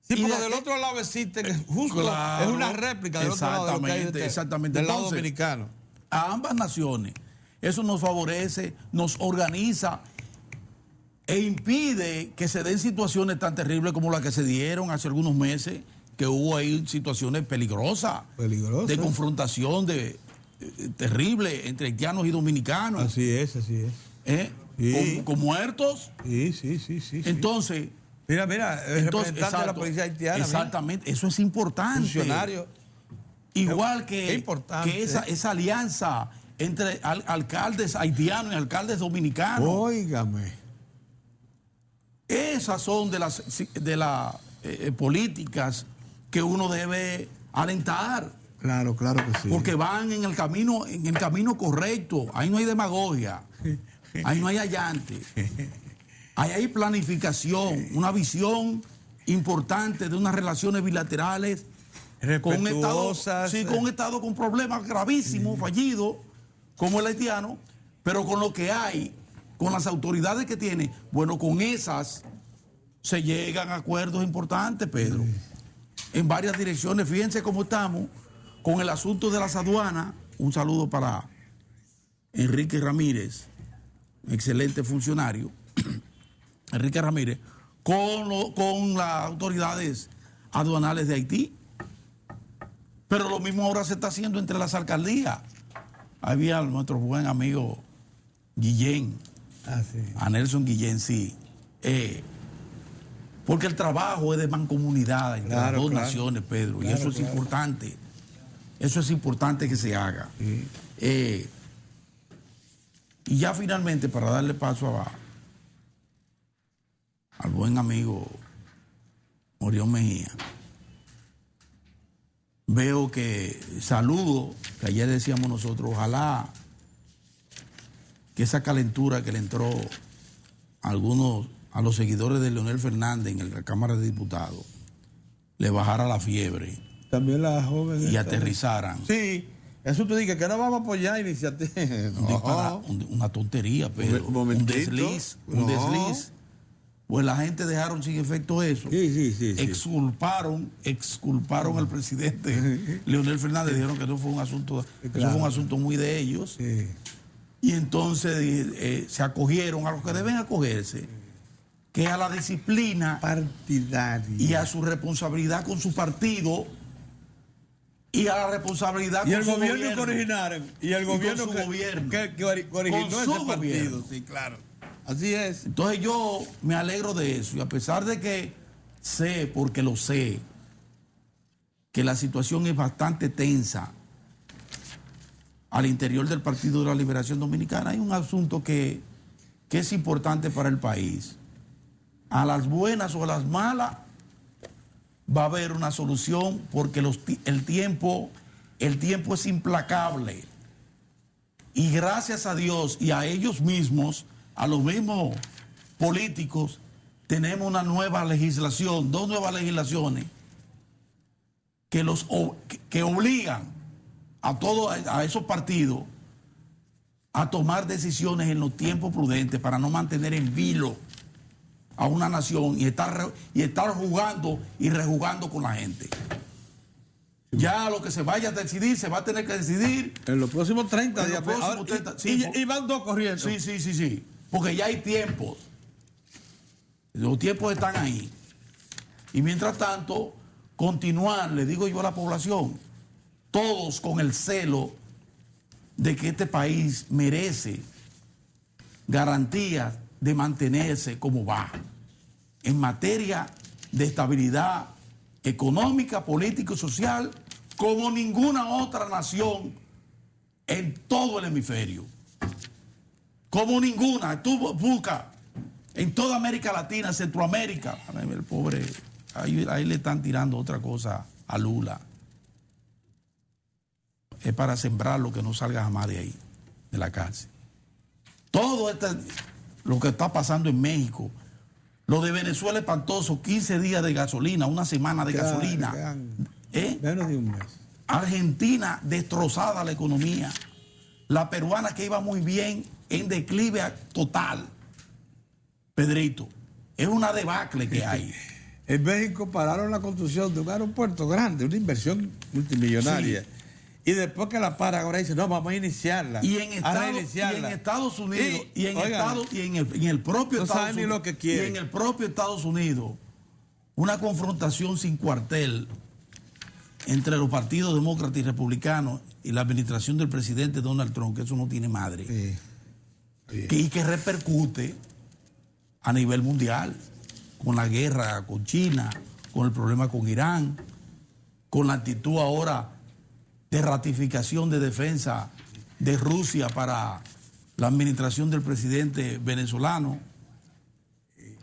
Sí, porque del otro lado existe, justo claro, es una réplica del otro lado de lo que hay exactamente. Del lado dominicano. A ambas naciones. Eso nos favorece, nos organiza e impide que se den situaciones tan terribles como las que se dieron hace algunos meses, que hubo ahí situaciones peligrosas. De confrontación terrible entre haitianos y dominicanos. Así es, así es. Sí. Con muertos. Sí. Entonces... Mira, el representante de la policía haitiana. Exactamente, eso es importante. Funcionario. Igual que esa alianza entre alcaldes haitianos y alcaldes dominicanos. Óigame. Esas son de las políticas que uno debe alentar. Claro que sí. Porque van en el camino correcto. Ahí no hay demagogia. Ahí no hay allante. Ahí hay planificación, una visión importante de unas relaciones bilaterales con un Estado con problemas gravísimos, fallidos, como el haitiano, pero con lo que hay, con las autoridades que tiene, bueno, con esas se llegan a acuerdos importantes, Pedro, en varias direcciones. Fíjense cómo estamos con el asunto de las aduanas. Un saludo para Enrique Ramírez, excelente funcionario. Enrique Ramírez, con las autoridades aduanales de Haití. Pero lo mismo ahora se está haciendo entre las alcaldías. Había nuestro buen amigo Guillén, Sí. a Nelson Guillén, sí. Porque el trabajo es de mancomunidad entre las dos naciones, Pedro, y eso es importante. Eso es importante que se haga. Sí. Y ya finalmente, para darle paso al buen amigo Orión Mejía, veo que saludo, que ayer decíamos nosotros, ojalá que esa calentura que le entró a los seguidores de Leonel Fernández en la Cámara de Diputados, le bajara la fiebre. También la joven. Y aterrizaran. Sí, eso tú dices que no vamos a apoyar iniciativas. Una tontería, Pedro. Un desliz. Pues la gente dejaron sin efecto eso. Sí. Exculparon al presidente Leonel Fernández. Dijeron que eso fue un asunto muy de ellos. Sí. Y entonces se acogieron a lo que deben acogerse, que es a la disciplina partidaria y a su responsabilidad con su partido y a la responsabilidad y con el su gobierno gobierno. que originaron y el gobierno con su gobierno. que originó Con su ese partido. gobierno. Sí, claro. Así es. Entonces yo me alegro de eso, y a pesar de que sé, porque lo sé, que la situación es bastante tensa al interior del Partido de la Liberación Dominicana, hay un asunto que es importante para el país. A las buenas o a las malas va a haber una solución, porque el tiempo es implacable. Y gracias a Dios y a ellos mismos, a los mismos políticos, tenemos una nueva legislación, 2 nuevas legislaciones que obligan a esos partidos a tomar decisiones en los tiempos prudentes para no mantener en vilo a una nación y estar jugando y rejugando con la gente. Ya lo que se vaya a decidir, se va a tener que decidir En los próximos 30 días. próximos 30, sí, y van 2 corriendo. Sí. Porque ya hay tiempos. Los tiempos están ahí. Y mientras tanto, continuar, le digo yo a la población, todos con el celo de que este país merece garantías de mantenerse como va en materia de estabilidad económica, política y social, como ninguna otra nación en todo el hemisferio. Como ninguna. Tú buscas en toda América Latina, Centroamérica. El pobre, ahí le están tirando otra cosa a Lula. Es para sembrar lo que no salga jamás de ahí, de la cárcel. Todo lo que está pasando en México, lo de Venezuela es espantoso, 15 días de gasolina, una semana de gasolina. Menos de un mes. Argentina destrozada la economía. La peruana que iba muy bien en declive total. Pedrito, es una debacle que hay. En México pararon la construcción de un aeropuerto grande, una inversión multimillonaria. Sí. Y después que la para, ahora dice, no, vamos a iniciarla. Y en Estados Unidos, y en el propio Estados Unidos, una confrontación sin cuartel entre los partidos demócratas y republicanos y la administración del presidente Donald Trump, que eso no tiene madre. Sí. Y que repercute a nivel mundial, con la guerra con China, con el problema con Irán, con la actitud ahora de ratificación de defensa de Rusia para la administración del presidente venezolano.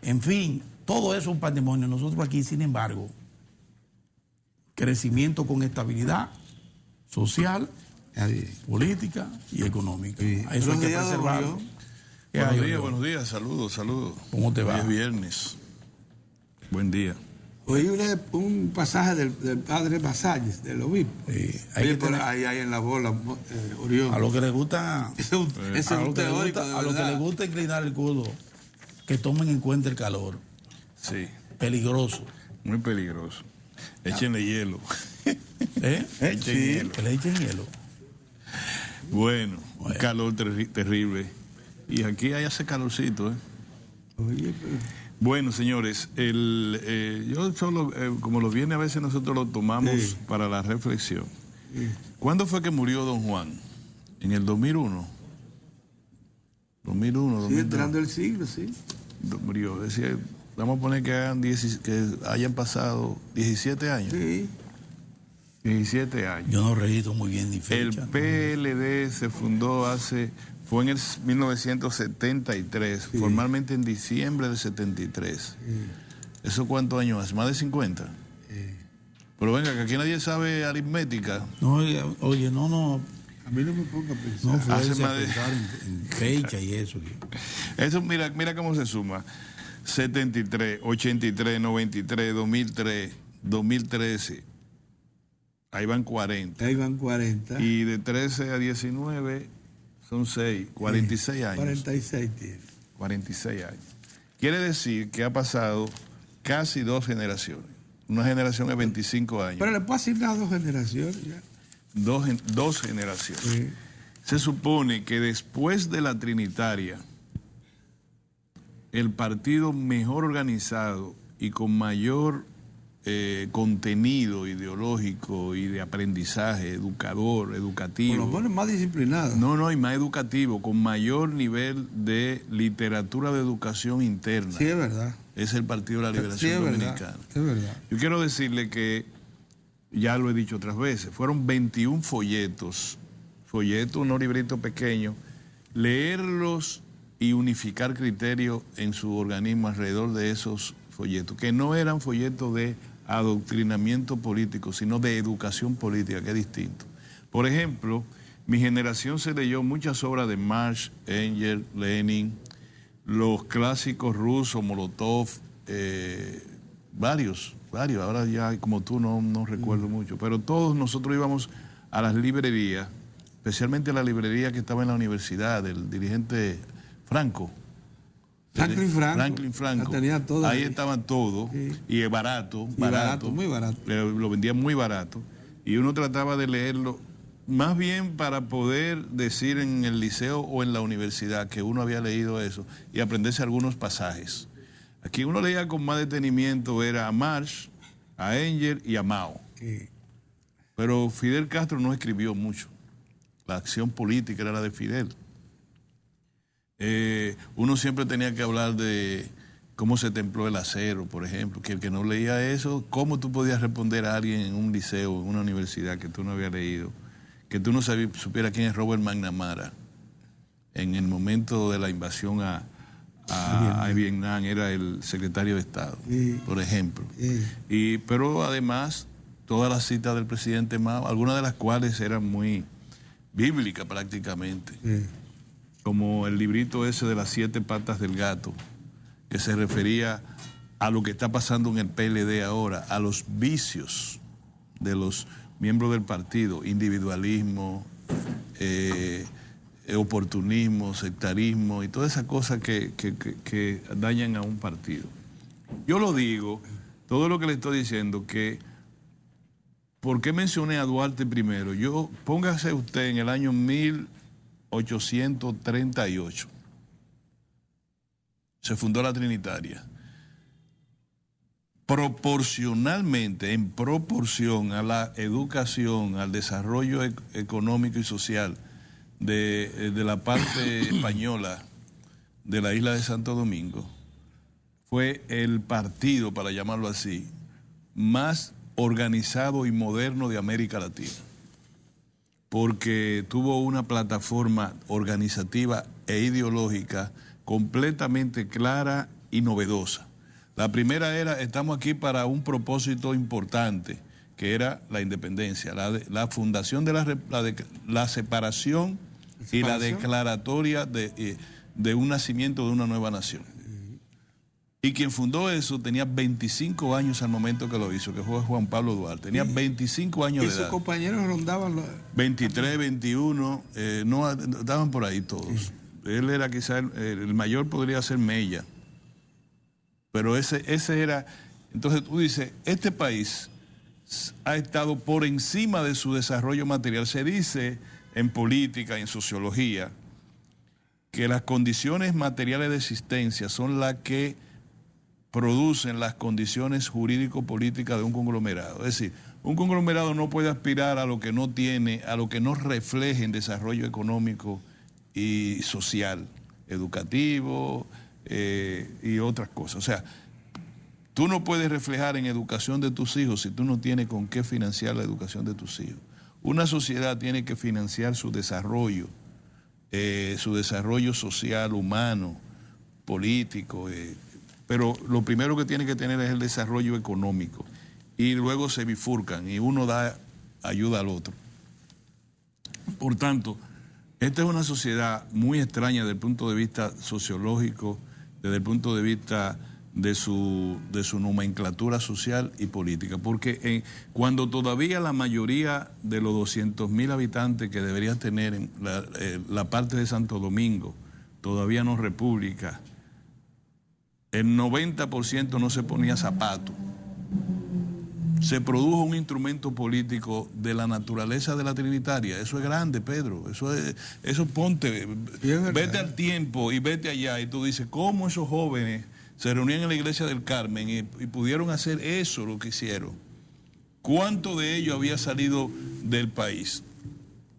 En fin, todo eso es un pandemonio. Nosotros aquí, sin embargo, crecimiento con estabilidad social, política y económica. Eso hay que preservarlo. Buenos días, saludos. ¿Cómo te va? Hoy es viernes. Buen día. Oí un pasaje del padre Basalles, del obispo. Sí, ahí en la bola, Orión. A los que les gusta, a los que les gusta inclinar el codo, que tomen en cuenta el calor. Sí. Peligroso. Muy peligroso. Échenle hielo. Echen hielo. Que le echen hielo. Bueno, un calor terrible. Y aquí hay hace calorcito, Oye, Bueno, señores, yo solo, como lo viene a veces nosotros lo tomamos para la reflexión. ¿Cuándo fue que murió don Juan? ¿En el 2001? 2001, 2002. Sí, entrando el siglo, sí. Murió, decía, vamos a poner que hayan pasado 17 años. Sí. 17 años. Yo no registro muy bien ni fecha. El PLD se fundó fue en el 1973, formalmente en diciembre del 73. ¿Eso cuántos años hace? ¿Más de 50? Pero venga, que aquí nadie sabe aritmética. No, oye, no. A mí no me ponga a pensar. No, fue Hace a más de- pensar en fecha y eso. Eso, mira cómo se suma. 73, 83, 93, 2003, 2013. Ahí van 40. Ahí van 40. Y de 13 a 19 son 6, 46 años. 46 tiene. 46 años. Quiere decir que ha pasado casi 2 generaciones. Una generación de 25 años. Pero le puedo asignar 2 generaciones ya. Dos generaciones. Sí. Se supone que después de la Trinitaria, el partido mejor organizado y con mayor contenido ideológico y de aprendizaje, educativo. Por lo menos más disciplinado. No, y más educativo, con mayor nivel de literatura de educación interna. Sí, es verdad. Es el Partido de la Sí, Liberación es verdad. Dominicana. Es verdad. Yo quiero decirle que, ya lo he dicho otras veces, fueron 21 folletos, unos libritos pequeños, leerlos y unificar criterios en su organismo alrededor de esos folletos, que no eran folletos de adoctrinamiento político, sino de educación política, que es distinto. Por ejemplo, mi generación se leyó muchas obras de Marx, Engels, Lenin, los clásicos rusos, Molotov, varios, ahora ya como tú no recuerdo mucho, pero todos nosotros íbamos a las librerías, especialmente a la librería que estaba en la universidad, del dirigente Franco. Franklin Franco. La tenía toda ahí ahí. estaban todos, Sí. y es barato, Muy barato. lo vendían muy barato, y uno trataba de leerlo más bien para poder decir en el liceo o en la universidad que uno había leído eso y aprenderse algunos pasajes. Aquí uno leía con más detenimiento era a Marx, a Engels y a Mao. Sí. Pero Fidel Castro no escribió mucho. La acción política era la de Fidel. Uno siempre tenía que hablar de cómo se templó el acero, por ejemplo, que el que no leía eso, ¿cómo tú podías responder a alguien en un liceo, en una universidad que tú no habías leído? Que tú no supieras quién es Robert McNamara. En el momento de la invasión a Vietnam era el secretario de Estado, Sí. por ejemplo. Sí. Pero además, todas las citas del presidente Mao, algunas de las cuales eran muy bíblicas prácticamente, Sí. como el librito ese de las 7 patas del gato, que se refería a lo que está pasando en el PLD ahora, a los vicios de los miembros del partido, individualismo, oportunismo, sectarismo y todas esas cosas que dañan a un partido. Yo lo digo, todo lo que le estoy diciendo, que ¿por qué mencioné a Duarte primero? Póngase usted en el año 1838. Se fundó la Trinitaria. Proporcionalmente, en proporción a la educación, al desarrollo económico y social de la parte española de la isla de Santo Domingo, fue el partido, para llamarlo así, más organizado y moderno de América Latina, porque tuvo una plataforma organizativa e ideológica completamente clara y novedosa. La primera era, estamos aquí para un propósito importante, que era la independencia, la fundación de la separación y la declaratoria de un nacimiento de una nueva nación. Y quien fundó eso tenía 25 años al momento que lo hizo, que fue Juan Pablo Duarte. Tenía 25 años Y de sus edad. compañeros rondaban los... 23, 21, no, estaban por ahí todos. Él era quizá el mayor, podría ser Mella. Pero ese era... Entonces tú dices, este país ha estado por encima de su desarrollo material. Se dice en política, en sociología, que las condiciones materiales de existencia son las que producen las condiciones jurídico-políticas de un conglomerado. Es decir, un conglomerado no puede aspirar a lo que no tiene, a lo que no refleje en desarrollo económico y social, educativo y otras cosas. O sea, tú no puedes reflejar en educación de tus hijos si tú no tienes con qué financiar la educación de tus hijos. Una sociedad tiene que financiar su desarrollo social, humano, político, pero lo primero que tiene que tener es el desarrollo económico y luego se bifurcan y uno da ayuda al otro. Por tanto, esta es una sociedad muy extraña desde el punto de vista sociológico, desde el punto de vista de su nomenclatura social y política, porque cuando todavía la mayoría de los 200.000 habitantes que debería tener en la parte de Santo Domingo todavía no es república, el 90% no se ponía zapato. Se produjo un instrumento político de la naturaleza de la trinitaria. Eso es grande, Pedro. Eso ponte, vete al tiempo y vete allá y tú dices, ¿cómo esos jóvenes se reunían en la iglesia del Carmen y pudieron hacer eso, lo que hicieron? ¿Cuánto de ellos había salido del país?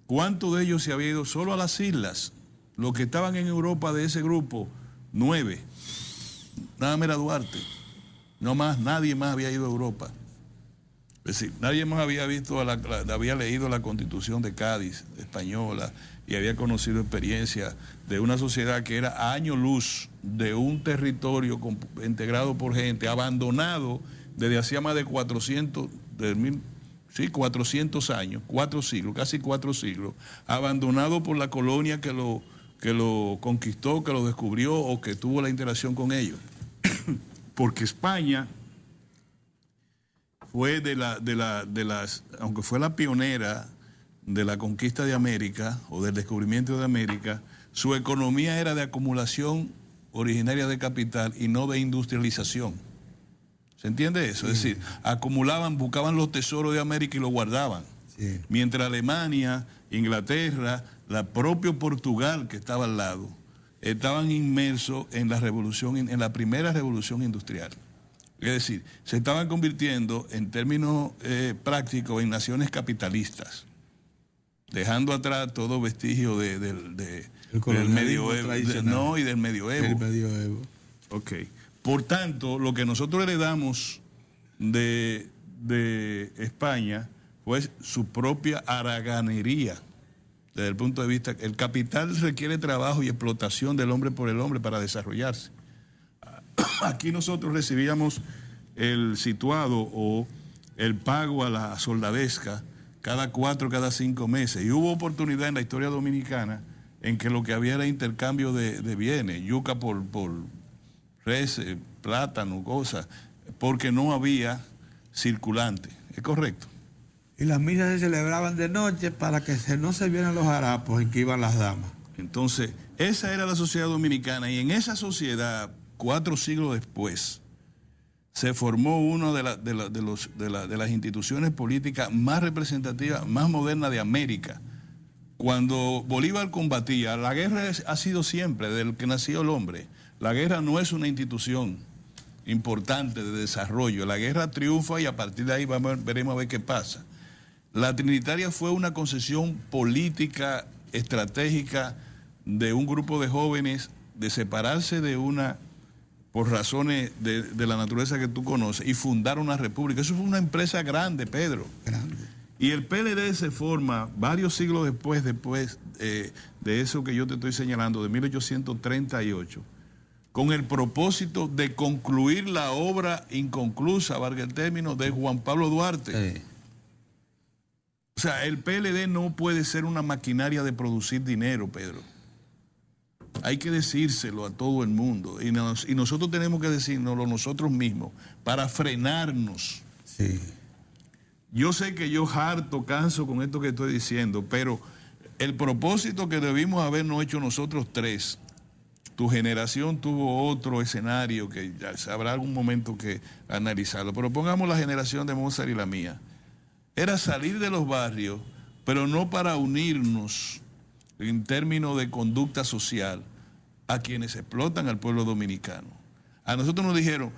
¿Cuánto de ellos se había ido solo a las islas? Los que estaban en Europa de ese grupo, 9. Nada más era Duarte. No más, nadie más había ido a Europa. Es decir, nadie más había había leído la Constitución de Cádiz española y había conocido experiencia de una sociedad que era a año luz de un territorio integrado por gente, abandonado desde hacía más de 400 años, 4 siglos, casi 4 siglos, abandonado por la colonia que lo conquistó, que lo descubrió o que tuvo la interacción con ellos. Porque España fue aunque fue la pionera de la conquista de América o del descubrimiento de América, su economía era de acumulación originaria de capital y no de industrialización. ¿Se entiende eso? Sí. Es decir, buscaban los tesoros de América y los guardaban. Sí. Mientras Alemania, Inglaterra, la propia Portugal que estaba al lado, estaban inmersos en la primera revolución industrial. Es decir, se estaban convirtiendo en términos prácticos en naciones capitalistas, dejando atrás todo vestigio del medioevo. Y del medioevo. El medioevo. Ok. Por tanto, lo que nosotros heredamos de España fue su propia haraganería. Desde el punto de vista, el capital requiere trabajo y explotación del hombre por el hombre para desarrollarse. Aquí nosotros recibíamos el situado o el pago a la soldadesca cada 4, cada 5 meses. Y hubo oportunidad en la historia dominicana en que lo que había era intercambio de bienes, yuca por res, plátano, cosas, porque no había circulante. ¿Es correcto? Y las misas se celebraban de noche para que no se vieran los harapos en que iban las damas. Entonces, esa era la sociedad dominicana y en esa sociedad, 4 siglos después, se formó una de las instituciones políticas más representativas, más modernas de América. Cuando Bolívar combatía, la guerra ha sido siempre, desde que nació el hombre. La guerra no es una institución importante de desarrollo. La guerra triunfa y a partir de ahí veremos a ver qué pasa. La Trinitaria fue una concesión política, estratégica de un grupo de jóvenes de separarse de por razones de la naturaleza que tú conoces, y fundar una república. Eso fue una empresa grande, Pedro. Grande. Y el PLD se forma varios siglos después de eso que yo te estoy señalando, de 1838, con el propósito de concluir la obra inconclusa, valga el término, de Juan Pablo Duarte. Sí. O sea, el PLD no puede ser una maquinaria de producir dinero, Pedro. Hay que decírselo a todo el mundo. Y nosotros tenemos que decírnoslo nosotros mismos para frenarnos. Sí. Yo sé que yo canso con esto que estoy diciendo, pero el propósito que debimos habernos hecho nosotros 3, tu generación tuvo otro escenario que ya habrá algún momento que analizarlo, pero pongamos la generación de Mozart y la mía. Era salir de los barrios, pero no para unirnos en términos de conducta social a quienes explotan al pueblo dominicano. A nosotros nos dijeron,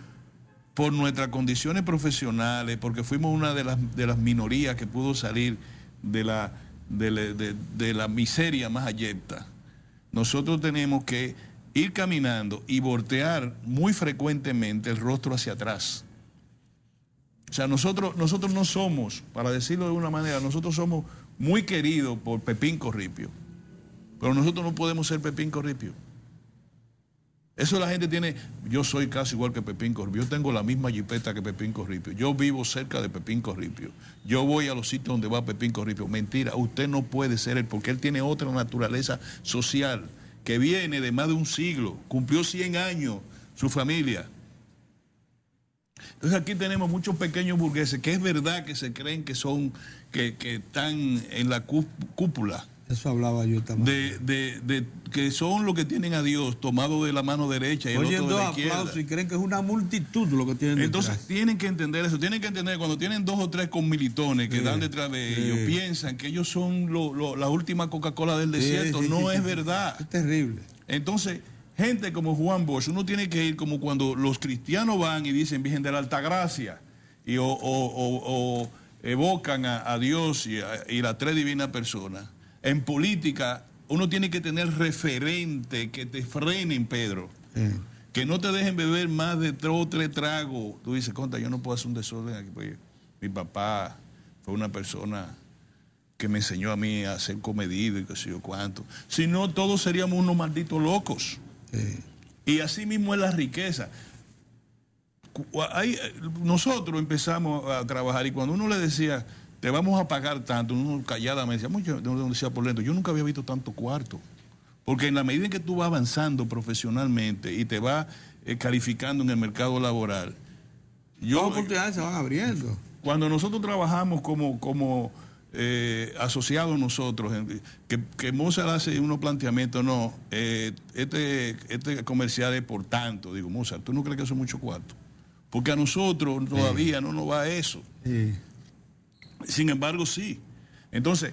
por nuestras condiciones profesionales, porque fuimos una de las minorías que pudo salir de la miseria más abyecta, nosotros tenemos que ir caminando y voltear muy frecuentemente el rostro hacia atrás. O sea, nosotros no somos, para decirlo de una manera, nosotros somos muy queridos por Pepín Corripio, pero nosotros no podemos ser Pepín Corripio. Eso la gente tiene. Yo soy casi igual que Pepín Corripio. Yo tengo la misma jipeta que Pepín Corripio. Yo vivo cerca de Pepín Corripio. Yo voy a los sitios donde va Pepín Corripio. Mentira, usted no puede ser él, porque él tiene otra naturaleza social que viene de más de un siglo. Cumplió 100 años su familia. Entonces aquí tenemos muchos pequeños burgueses que es verdad que se creen que son, que están en la cúpula. Eso hablaba yo también. Que son los que tienen a Dios tomado de la mano derecha y el otro de la izquierda. Aplausos y creen que es una multitud lo que tienen detrás. Entonces tienen que entender eso, tienen que entender que cuando tienen 2 o 3 comilitones que dan detrás de ellos, piensan que ellos son la última Coca-Cola del desierto. No es verdad. Es terrible. Entonces, gente como Juan Bosch, uno tiene que ir como cuando los cristianos van y dicen Virgen de la Altagracia y o evocan a Dios y las 3 divinas personas. En política, uno tiene que tener referente que te frenen, Pedro. Que no te dejen beber más de 2 o 3 tragos. Tú dices, conta, yo no puedo hacer un desorden aquí. Porque mi papá fue una persona que me enseñó a mí a ser comedido y qué sé yo cuánto. Si no, todos seríamos unos malditos locos. Y así mismo es la riqueza. Nosotros empezamos a trabajar y cuando uno le decía, te vamos a pagar tanto, uno calladamente decía por dentro, yo nunca había visto tanto cuarto. Porque en la medida en que tú vas avanzando profesionalmente y te vas calificando en el mercado laboral, las oportunidades se van abriendo. Cuando nosotros trabajamos como asociados nosotros, que Mozart hace unos planteamientos, no, este comercial es por tanto, digo, Mozart, ¿tú no crees que eso es mucho cuarto? Porque a nosotros todavía no nos va eso. Sin embargo, sí. Entonces,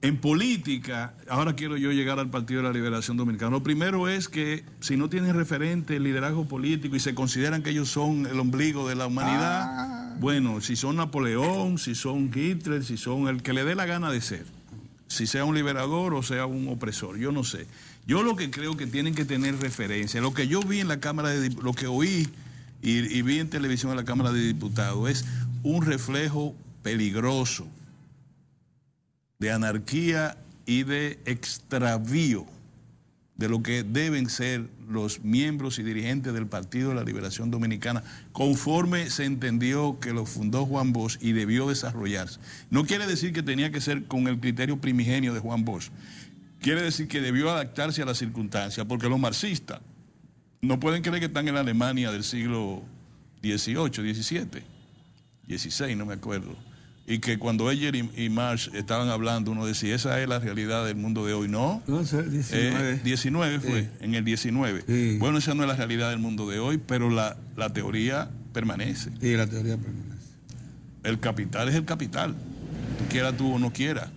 en política, ahora quiero yo llegar al Partido de la Liberación Dominicana. Lo primero es que si no tienen referente el liderazgo político y se consideran que ellos son el ombligo de la humanidad, bueno, si son Napoleón, si son Hitler, si son el que le dé la gana de ser, si sea un liberador o sea un opresor, yo no sé. Yo lo que creo que tienen que tener referencia, lo que yo vi en la Cámara de Diputados, lo que oí y vi en televisión en la Cámara de Diputados es un reflejo peligroso de anarquía y de extravío de lo que deben ser los miembros y dirigentes del Partido de la Liberación Dominicana, conforme se entendió que lo fundó Juan Bosch y debió desarrollarse. No quiere decir que tenía que ser con el criterio primigenio de Juan Bosch, quiere decir que debió adaptarse a las circunstancias, porque los marxistas no pueden creer que están en la Alemania del siglo XVIII, XVII, XVI, no me acuerdo. Y que cuando Heger y Marx estaban hablando, uno decía, esa es la realidad del mundo de hoy. No, 19 fue, en el 19. Bueno, esa no es la realidad del mundo de hoy, pero la teoría permanece. Sí, la teoría permanece. El capital es el capital, quiera tú o no quieras.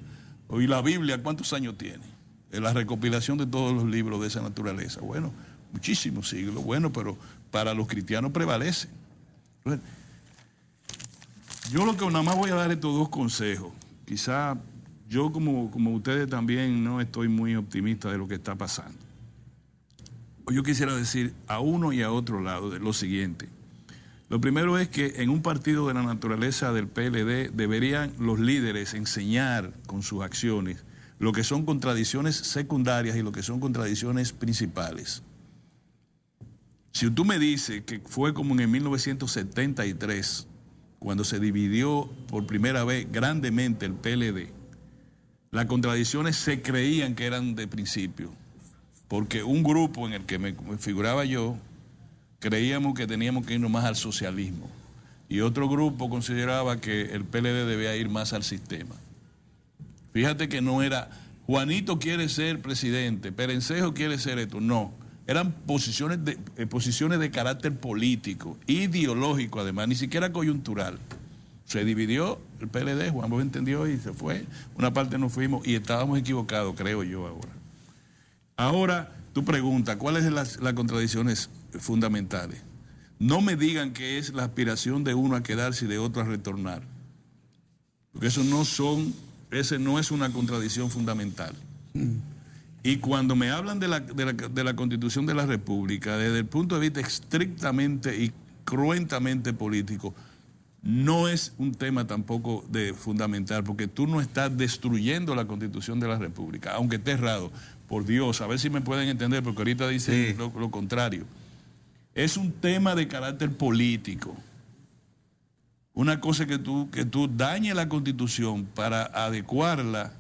Y la Biblia, ¿cuántos años tiene? La recopilación de todos los libros de esa naturaleza. Bueno, muchísimos siglos, bueno, pero para los cristianos prevalece. Entonces, yo lo que nada más voy a dar estos 2 consejos. Quizá yo como ustedes también no estoy muy optimista de lo que está pasando. Yo quisiera decir a uno y a otro lado de lo siguiente. Lo primero es que en un partido de la naturaleza del PLD deberían los líderes enseñar con sus acciones lo que son contradicciones secundarias y lo que son contradicciones principales. Si tú me dices que fue como en el 1973, cuando se dividió por primera vez grandemente el PLD, las contradicciones se creían que eran de principio, porque un grupo en el que me figuraba yo, creíamos que teníamos que irnos más al socialismo, y otro grupo consideraba que el PLD debía ir más al sistema. Fíjate que no era, Juanito quiere ser presidente, Perencejo quiere ser esto, no. Eran posiciones de carácter político, ideológico además, ni siquiera coyuntural. Se dividió el PLD, Juan Bosch entendió y se fue. Una parte nos fuimos y estábamos equivocados, creo yo ahora. Ahora, tú preguntas, ¿cuáles son las contradicciones fundamentales? no me digan que es la aspiración de uno a quedarse y de otro a retornar. Porque ese no es una contradicción fundamental. Y cuando me hablan de la Constitución de la República, desde el punto de vista estrictamente y cruentamente político, no es un tema tampoco fundamental, porque tú no estás destruyendo la Constitución de la República, aunque esté errado. Por Dios, a ver si me pueden entender, porque ahorita dicen lo contrario. Es un tema de carácter político. Una cosa es que tú dañes la Constitución para adecuarla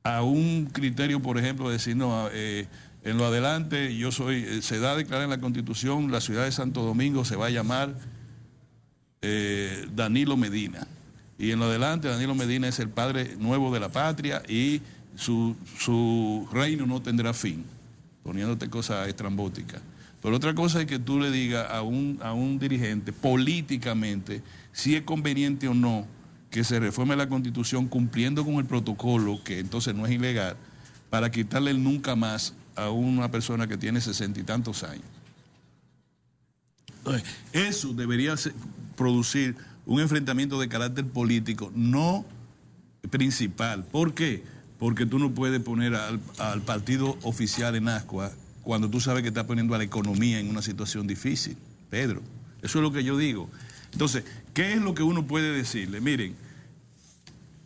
a un criterio, por ejemplo, decir, no, en lo adelante se da a declarar en la Constitución, la ciudad de Santo Domingo se va a llamar Danilo Medina. Y en lo adelante Danilo Medina es el padre nuevo de la patria y su reino no tendrá fin, poniéndote cosas estrambóticas. Pero otra cosa es que tú le digas a un dirigente políticamente si es conveniente o no que se reforme la Constitución cumpliendo con el protocolo, que entonces no es ilegal, para quitarle el nunca más a una persona que tiene 60 y tantos años. Entonces, eso debería producir un enfrentamiento de carácter político, no principal. ¿Por qué? Porque tú no puedes poner al partido oficial en ascuas cuando tú sabes que estás poniendo a la economía en una situación difícil, Pedro. Eso es lo que yo digo. Entonces, ¿qué es lo que uno puede decirle? Miren,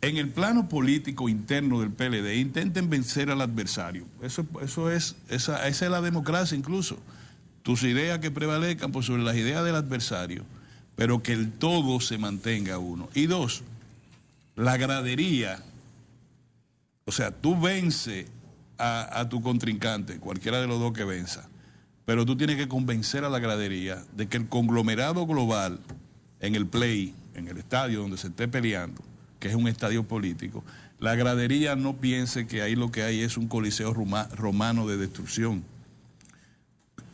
en el plano político interno del PLD, intenten vencer al adversario. Esa es la democracia incluso. Tus ideas que prevalezcan por sobre las ideas del adversario, pero que el todo se mantenga uno. Y dos, la gradería, o sea, tú vence a tu contrincante, cualquiera de los dos que venza, pero tú tienes que convencer a la gradería de que el conglomerado global en el play, en el estadio donde se esté peleando, que es un estadio político, la gradería no piense que ahí lo que hay es un coliseo romano de destrucción.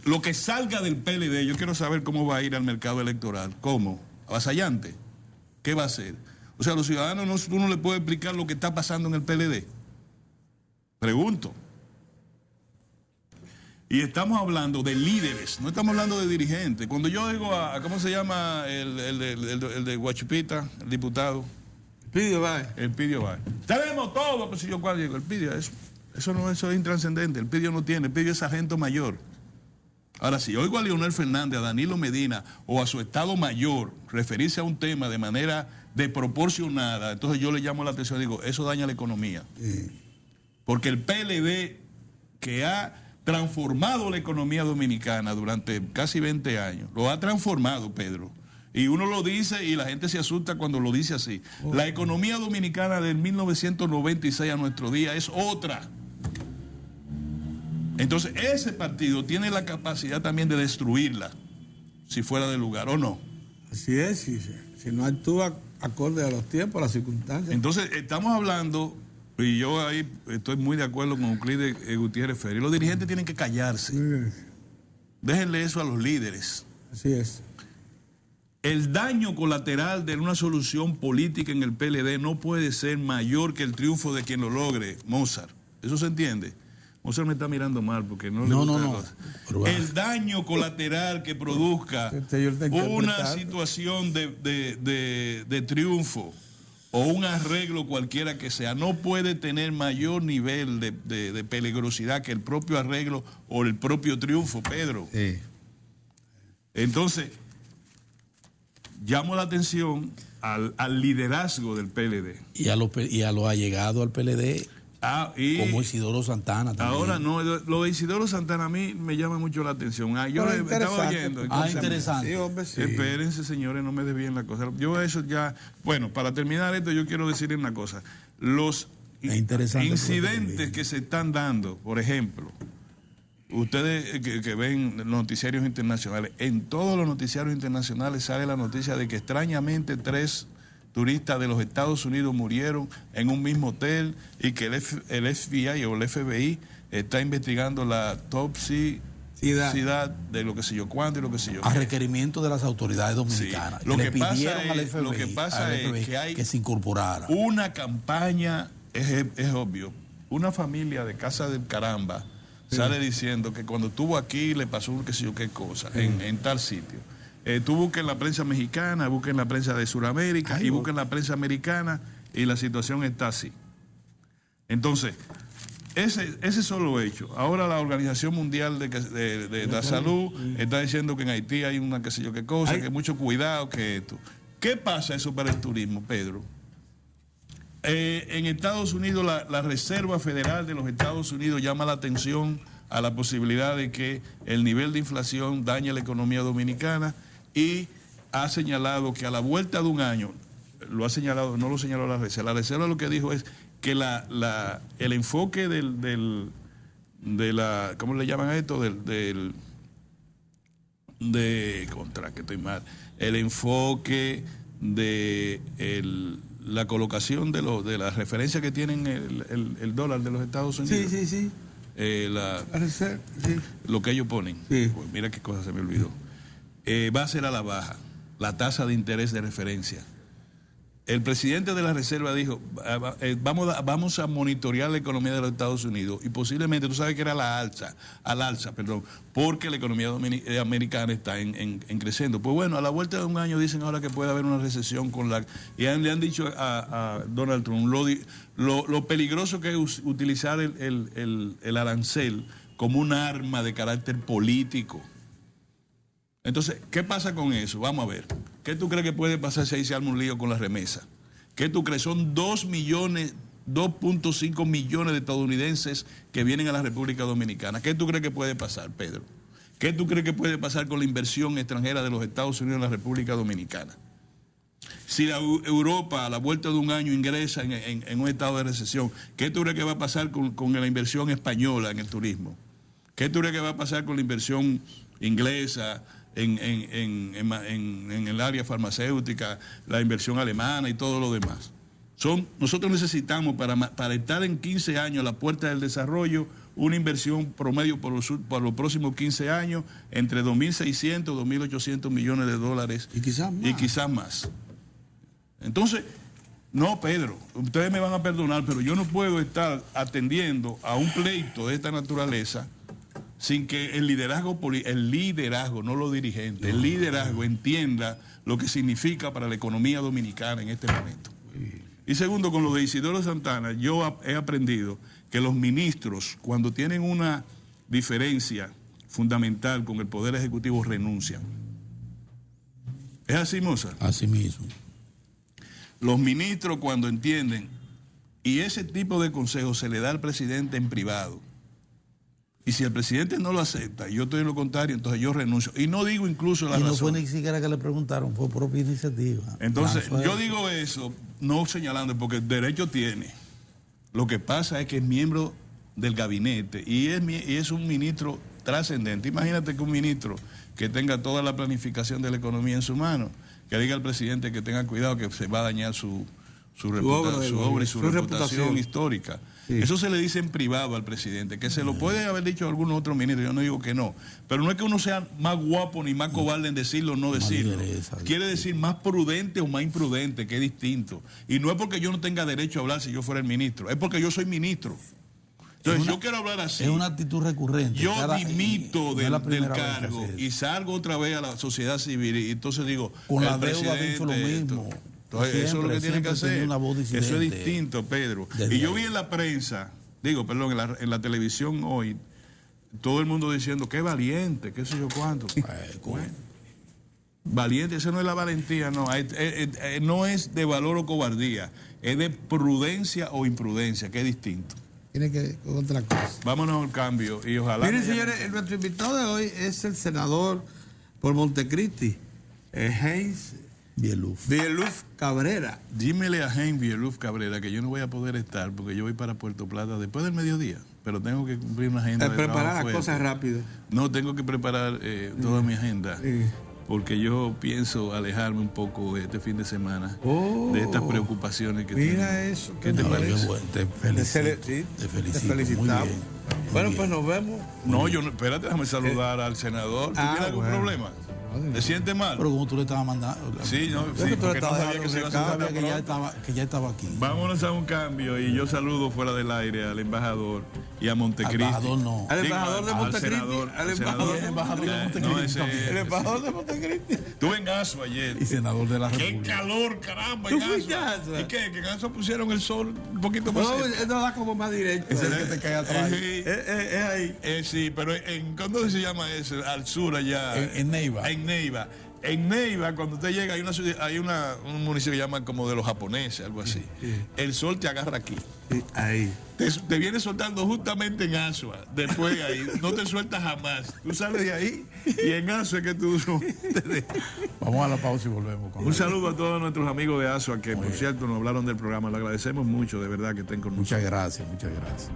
Lo que salga del PLD, yo quiero saber cómo va a ir al mercado electoral. ¿Cómo? ¿Avasallante? ¿Qué va a hacer? O sea, a los ciudadanos tú no le puedes explicar lo que está pasando en el PLD. Pregunto. Y estamos hablando de líderes, no estamos hablando de dirigentes. Cuando yo digo ¿cómo se llama el de Guachupita, el diputado? Pidio Báez. El Pidio Báez. Tenemos todo, pues si yo cuál digo, el Pidio, eso es intrascendente. El Pidio no tiene, el Pidio es sargento mayor. Ahora, si oigo a Leonel Fernández, a Danilo Medina o a su Estado Mayor referirse a un tema de manera desproporcionada, entonces yo le llamo la atención y digo, eso daña la economía. Porque el PLD, que ha transformado la economía dominicana durante casi 20 años, lo ha transformado, Pedro. Y uno lo dice y la gente se asusta cuando lo dice así. La economía dominicana del 1996 a nuestro día es otra. Entonces, ese partido tiene la capacidad también de destruirla, si fuera del lugar, ¿o no? Así es, si no actúa acorde a los tiempos, a las circunstancias. Entonces, estamos hablando, y yo ahí estoy muy de acuerdo con Euclides Gutiérrez Ferry, los dirigentes tienen que callarse. Déjenle eso a los líderes. Así es. El daño colateral de una solución política en el PLD no puede ser mayor que el triunfo de quien lo logre, Mozart. ¿Eso se entiende? Mozart me está mirando mal porque no le gusta la cosa. El daño colateral que produzca una situación de triunfo o un arreglo cualquiera que sea, no puede tener mayor nivel de peligrosidad que el propio arreglo o el propio triunfo, Pedro. Sí. Entonces, llamo la atención al liderazgo del PLD. Y a los allegados al PLD, como Isidoro Santana también. Ahora no, lo de Isidoro Santana a mí me llama mucho la atención. Yo lo estaba oyendo. Interesante. Sí, hombre, sí. Espérense, señores, no me desvíen la cosa. Yo eso ya... Bueno, para terminar esto, yo quiero decirles una cosa. Los incidentes que se están dando, por ejemplo, ustedes que ven noticiarios internacionales, en todos los noticiarios internacionales sale la noticia de que extrañamente 3 turistas de los Estados Unidos murieron en un mismo hotel y que el FBI o el FBI está investigando la toxicidad de lo que sé yo cuánto y lo que sé yo. A requerimiento de las autoridades dominicanas. Sí. Lo que pasa es que hay que se incorporara una campaña, es obvio, una familia de Casa del Caramba sale diciendo que cuando estuvo aquí le pasó un qué sé yo qué cosa, en tal sitio. Tú busques en la prensa mexicana, busques en la prensa de Sudamérica y busques en la prensa americana y la situación está así. Entonces, ese solo hecho. Ahora la Organización Mundial de la Salud está diciendo que en Haití hay una qué sé yo qué cosa, que mucho cuidado, que esto. ¿Qué pasa eso para el turismo, Pedro? En Estados Unidos, la Reserva Federal de los Estados Unidos llama la atención a la posibilidad de que el nivel de inflación dañe la economía dominicana y ha señalado que a la vuelta de un año, lo ha señalado, no lo señaló la Reserva lo que dijo es que el enfoque de la, ¿cómo le llaman a esto? El enfoque de la colocación de la referencia que tienen el dólar de los Estados Unidos. Sí. Lo que ellos ponen. Sí. Pues mira qué cosa se me olvidó. Va a ser a la baja la tasa de interés de referencia. El presidente de la Reserva dijo, vamos a monitorear la economía de los Estados Unidos y posiblemente, tú sabes que era al alza, porque la economía americana está en creciendo. Pues bueno, a la vuelta de un año dicen ahora que puede haber una recesión y le han dicho a Donald Trump lo peligroso que es utilizar el arancel como un arma de carácter político. Entonces, ¿qué pasa con eso? Vamos a ver. ¿Qué tú crees que puede pasar si ahí se arma un lío con la remesa? ¿Qué tú crees? Son 2.5 millones de estadounidenses que vienen a la República Dominicana. ¿Qué tú crees que puede pasar, Pedro? ¿Qué tú crees que puede pasar con la inversión extranjera de los Estados Unidos en la República Dominicana? Si Europa a la vuelta de un año ingresa en un estado de recesión, ¿qué tú crees que va a pasar con la inversión española en el turismo? ¿Qué tú crees que va a pasar con la inversión inglesa en el área farmacéutica, la inversión alemana y todo lo demás? Nosotros necesitamos para estar en 15 años a la puerta del desarrollo una inversión promedio por los próximos 15 años entre 2.600 y 2.800 millones de dólares y quizás más. Entonces, no, Pedro, ustedes me van a perdonar, pero yo no puedo estar atendiendo a un pleito de esta naturaleza sin que el liderazgo, no los dirigentes, el liderazgo entienda lo que significa para la economía dominicana en este momento. Y segundo, con lo de Isidoro Santana, yo he aprendido que los ministros, cuando tienen una diferencia fundamental con el Poder Ejecutivo, renuncian. ¿Es así, Moza? Así mismo. Los ministros, cuando entienden, y ese tipo de consejos se le da al presidente en privado, y si el presidente no lo acepta y yo estoy en lo contrario, entonces yo renuncio. Y no digo incluso la razón. Y no fue ni siquiera que le preguntaron, fue propia iniciativa. Entonces, yo digo eso, no señalando, porque el derecho tiene. Lo que pasa es que es miembro del gabinete y es un ministro trascendente. Imagínate que un ministro que tenga toda la planificación de la economía en su mano, que diga al presidente que tenga cuidado que se va a dañar su obra y su reputación histórica. Sí. Eso se le dice en privado al presidente, que se lo puede haber dicho a algún otro ministro, yo no digo que no, pero no es que uno sea más guapo ni más cobarde en decirlo o no decirlo. Quiere decir más prudente o más imprudente, que es distinto. Y no es porque yo no tenga derecho a hablar si yo fuera el ministro, es porque yo soy ministro. Entonces yo quiero hablar así. Es una actitud recurrente. Yo dimito del cargo y salgo otra vez a la sociedad civil y entonces digo, con la deuda ha dicho lo mismo. Entonces, eso es lo que tiene que hacer. Eso es distinto, Pedro. Y yo vi en la prensa, en la televisión hoy, todo el mundo diciendo, qué valiente, qué sé yo cuánto. Bueno, valiente, eso no es la valentía, no. No es de valor o cobardía, es de prudencia o imprudencia, que es distinto. Tiene que otra cosa. Vámonos al cambio y ojalá. Miren, señores, nuestro invitado de hoy es el senador por Montecristi, Heinz Bieluf Cabrera. Dímele a Heinz Bieluf Cabrera que yo no voy a poder estar porque yo voy para Puerto Plata después del mediodía, pero tengo que cumplir una agenda. Preparar las cosas rápido. No, tengo que preparar toda mi agenda. Porque yo pienso alejarme un poco este fin de semana de estas preocupaciones que tengo. Mira eso. ¿Qué te parece? Te felicitamos. Bueno, pues nos vemos. No, espérate, déjame saludar al senador. ¿Tú tienes algún problema? ¿Te sientes mal? Pero como tú le estabas mandando. Sí, no, que sí, tú le porque no estabas sabía que se iba a dando hacer Sabía que ya estaba aquí. Vámonos a un cambio y yo saludo fuera del aire al embajador y a Montecristi. Al embajador no. Al embajador de Montecristi. senador, Al senador. embajador de Montecristi No, ese- también. El embajador de Montecristi. Estuve en Asua ayer. Y senador de la ¡Qué República. calor, caramba! ¿Tú en fuiste Asua. a Asua? ¿Y qué? ¿Que en Asua pusieron el sol un poquito más No, cerca? no da como más directo. Ese es el que te cae atrás. Sí. Es ahí. Sí, pero ¿cuándo se llama ese? Al sur allá. En Neiva. En Neiva. En Neiva, cuando usted llega, un municipio que llaman como de los japoneses, algo así. El sol te agarra aquí. Sí, ahí. Te viene soltando justamente en Asua. Después de ahí, no te sueltas jamás. Tú sales de ahí y en Asua es que tú te dejas. Vamos a la pausa y volvemos. Un saludo a todos nuestros amigos de Asua que, por cierto, nos hablaron del programa. Le agradecemos mucho, de verdad, que estén con nosotros. Muchas gracias, muchas gracias.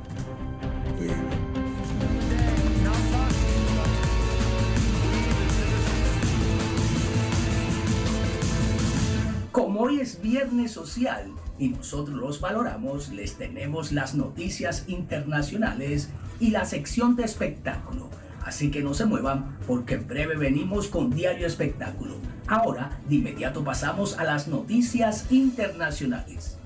Como hoy es viernes social y nosotros los valoramos, les tenemos las noticias internacionales y la sección de espectáculo. Así que no se muevan porque en breve venimos con Diario Espectáculo. Ahora, de inmediato pasamos a las noticias internacionales.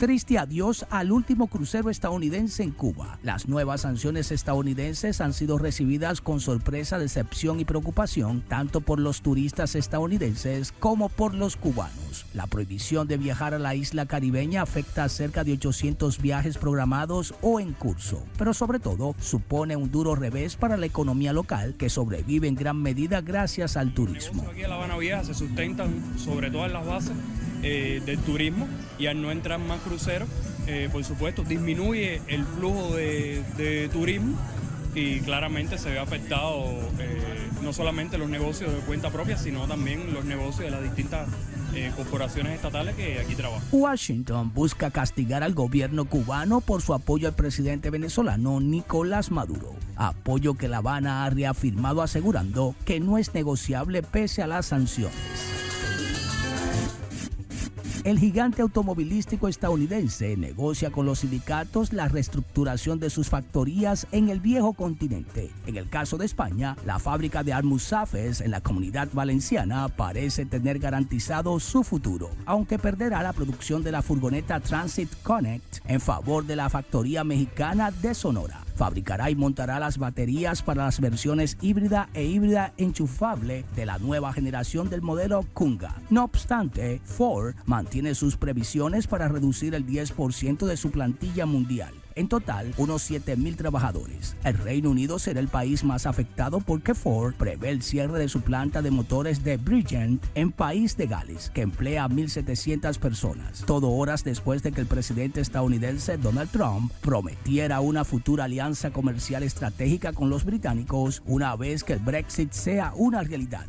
Triste adiós al último crucero estadounidense en Cuba. Las nuevas sanciones estadounidenses han sido recibidas con sorpresa, decepción y preocupación, tanto por los turistas estadounidenses como por los cubanos. La prohibición de viajar a la isla caribeña afecta a cerca de 800 viajes programados o en curso, pero sobre todo supone un duro revés para la economía local, que sobrevive en gran medida gracias al turismo. Aquí en La Habana Vieja se sustentan sobre todas las bases del turismo, y al no entrar más cruceros, por supuesto, disminuye el flujo de turismo y claramente se ve afectado no solamente los negocios de cuenta propia, sino también los negocios de las distintas corporaciones estatales que aquí trabajan. Washington busca castigar al gobierno cubano por su apoyo al presidente venezolano Nicolás Maduro, apoyo que La Habana ha reafirmado asegurando que no es negociable pese a las sanciones. El gigante automovilístico estadounidense negocia con los sindicatos la reestructuración de sus factorías en el viejo continente. En el caso de España, la fábrica de Almusafes en la Comunidad Valenciana parece tener garantizado su futuro, aunque perderá la producción de la furgoneta Transit Connect en favor de la factoría mexicana de Sonora. Fabricará y montará las baterías para las versiones híbrida e híbrida enchufable de la nueva generación del modelo Kunga. No obstante, Ford mantiene sus previsiones para reducir el 10% de su plantilla mundial. En total, unos 7,000 trabajadores. El Reino Unido será el país más afectado porque Ford prevé el cierre de su planta de motores de Bridgend en País de Gales, que emplea a 1,700 personas. Todo horas después de que el presidente estadounidense Donald Trump prometiera una futura alianza comercial estratégica con los británicos una vez que el Brexit sea una realidad.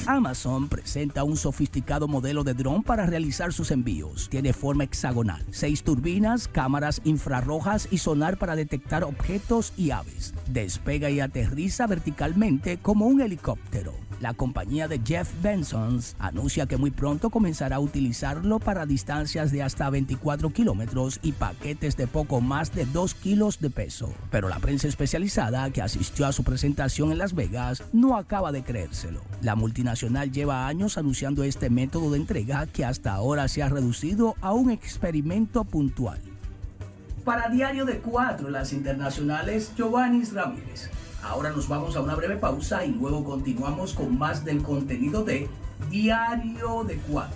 Amazon presenta un sofisticado modelo de dron para realizar sus envíos. Tiene forma hexagonal, 6 turbinas, cámaras infrarrojas y sonar para detectar objetos y aves. Despega y aterriza verticalmente como un helicóptero. La compañía de Jeff Bezos anuncia que muy pronto comenzará a utilizarlo para distancias de hasta 24 kilómetros y paquetes de poco más de 2 kilos de peso. Pero la prensa especializada que asistió a su presentación en Las Vegas no acaba de creérselo. La multinacional lleva años anunciando este método de entrega que hasta ahora se ha reducido a un experimento puntual. Para Diario de 4, las internacionales, Giovanni Ramírez. Ahora nos vamos a una breve pausa y luego continuamos con más del contenido de Diario de 4.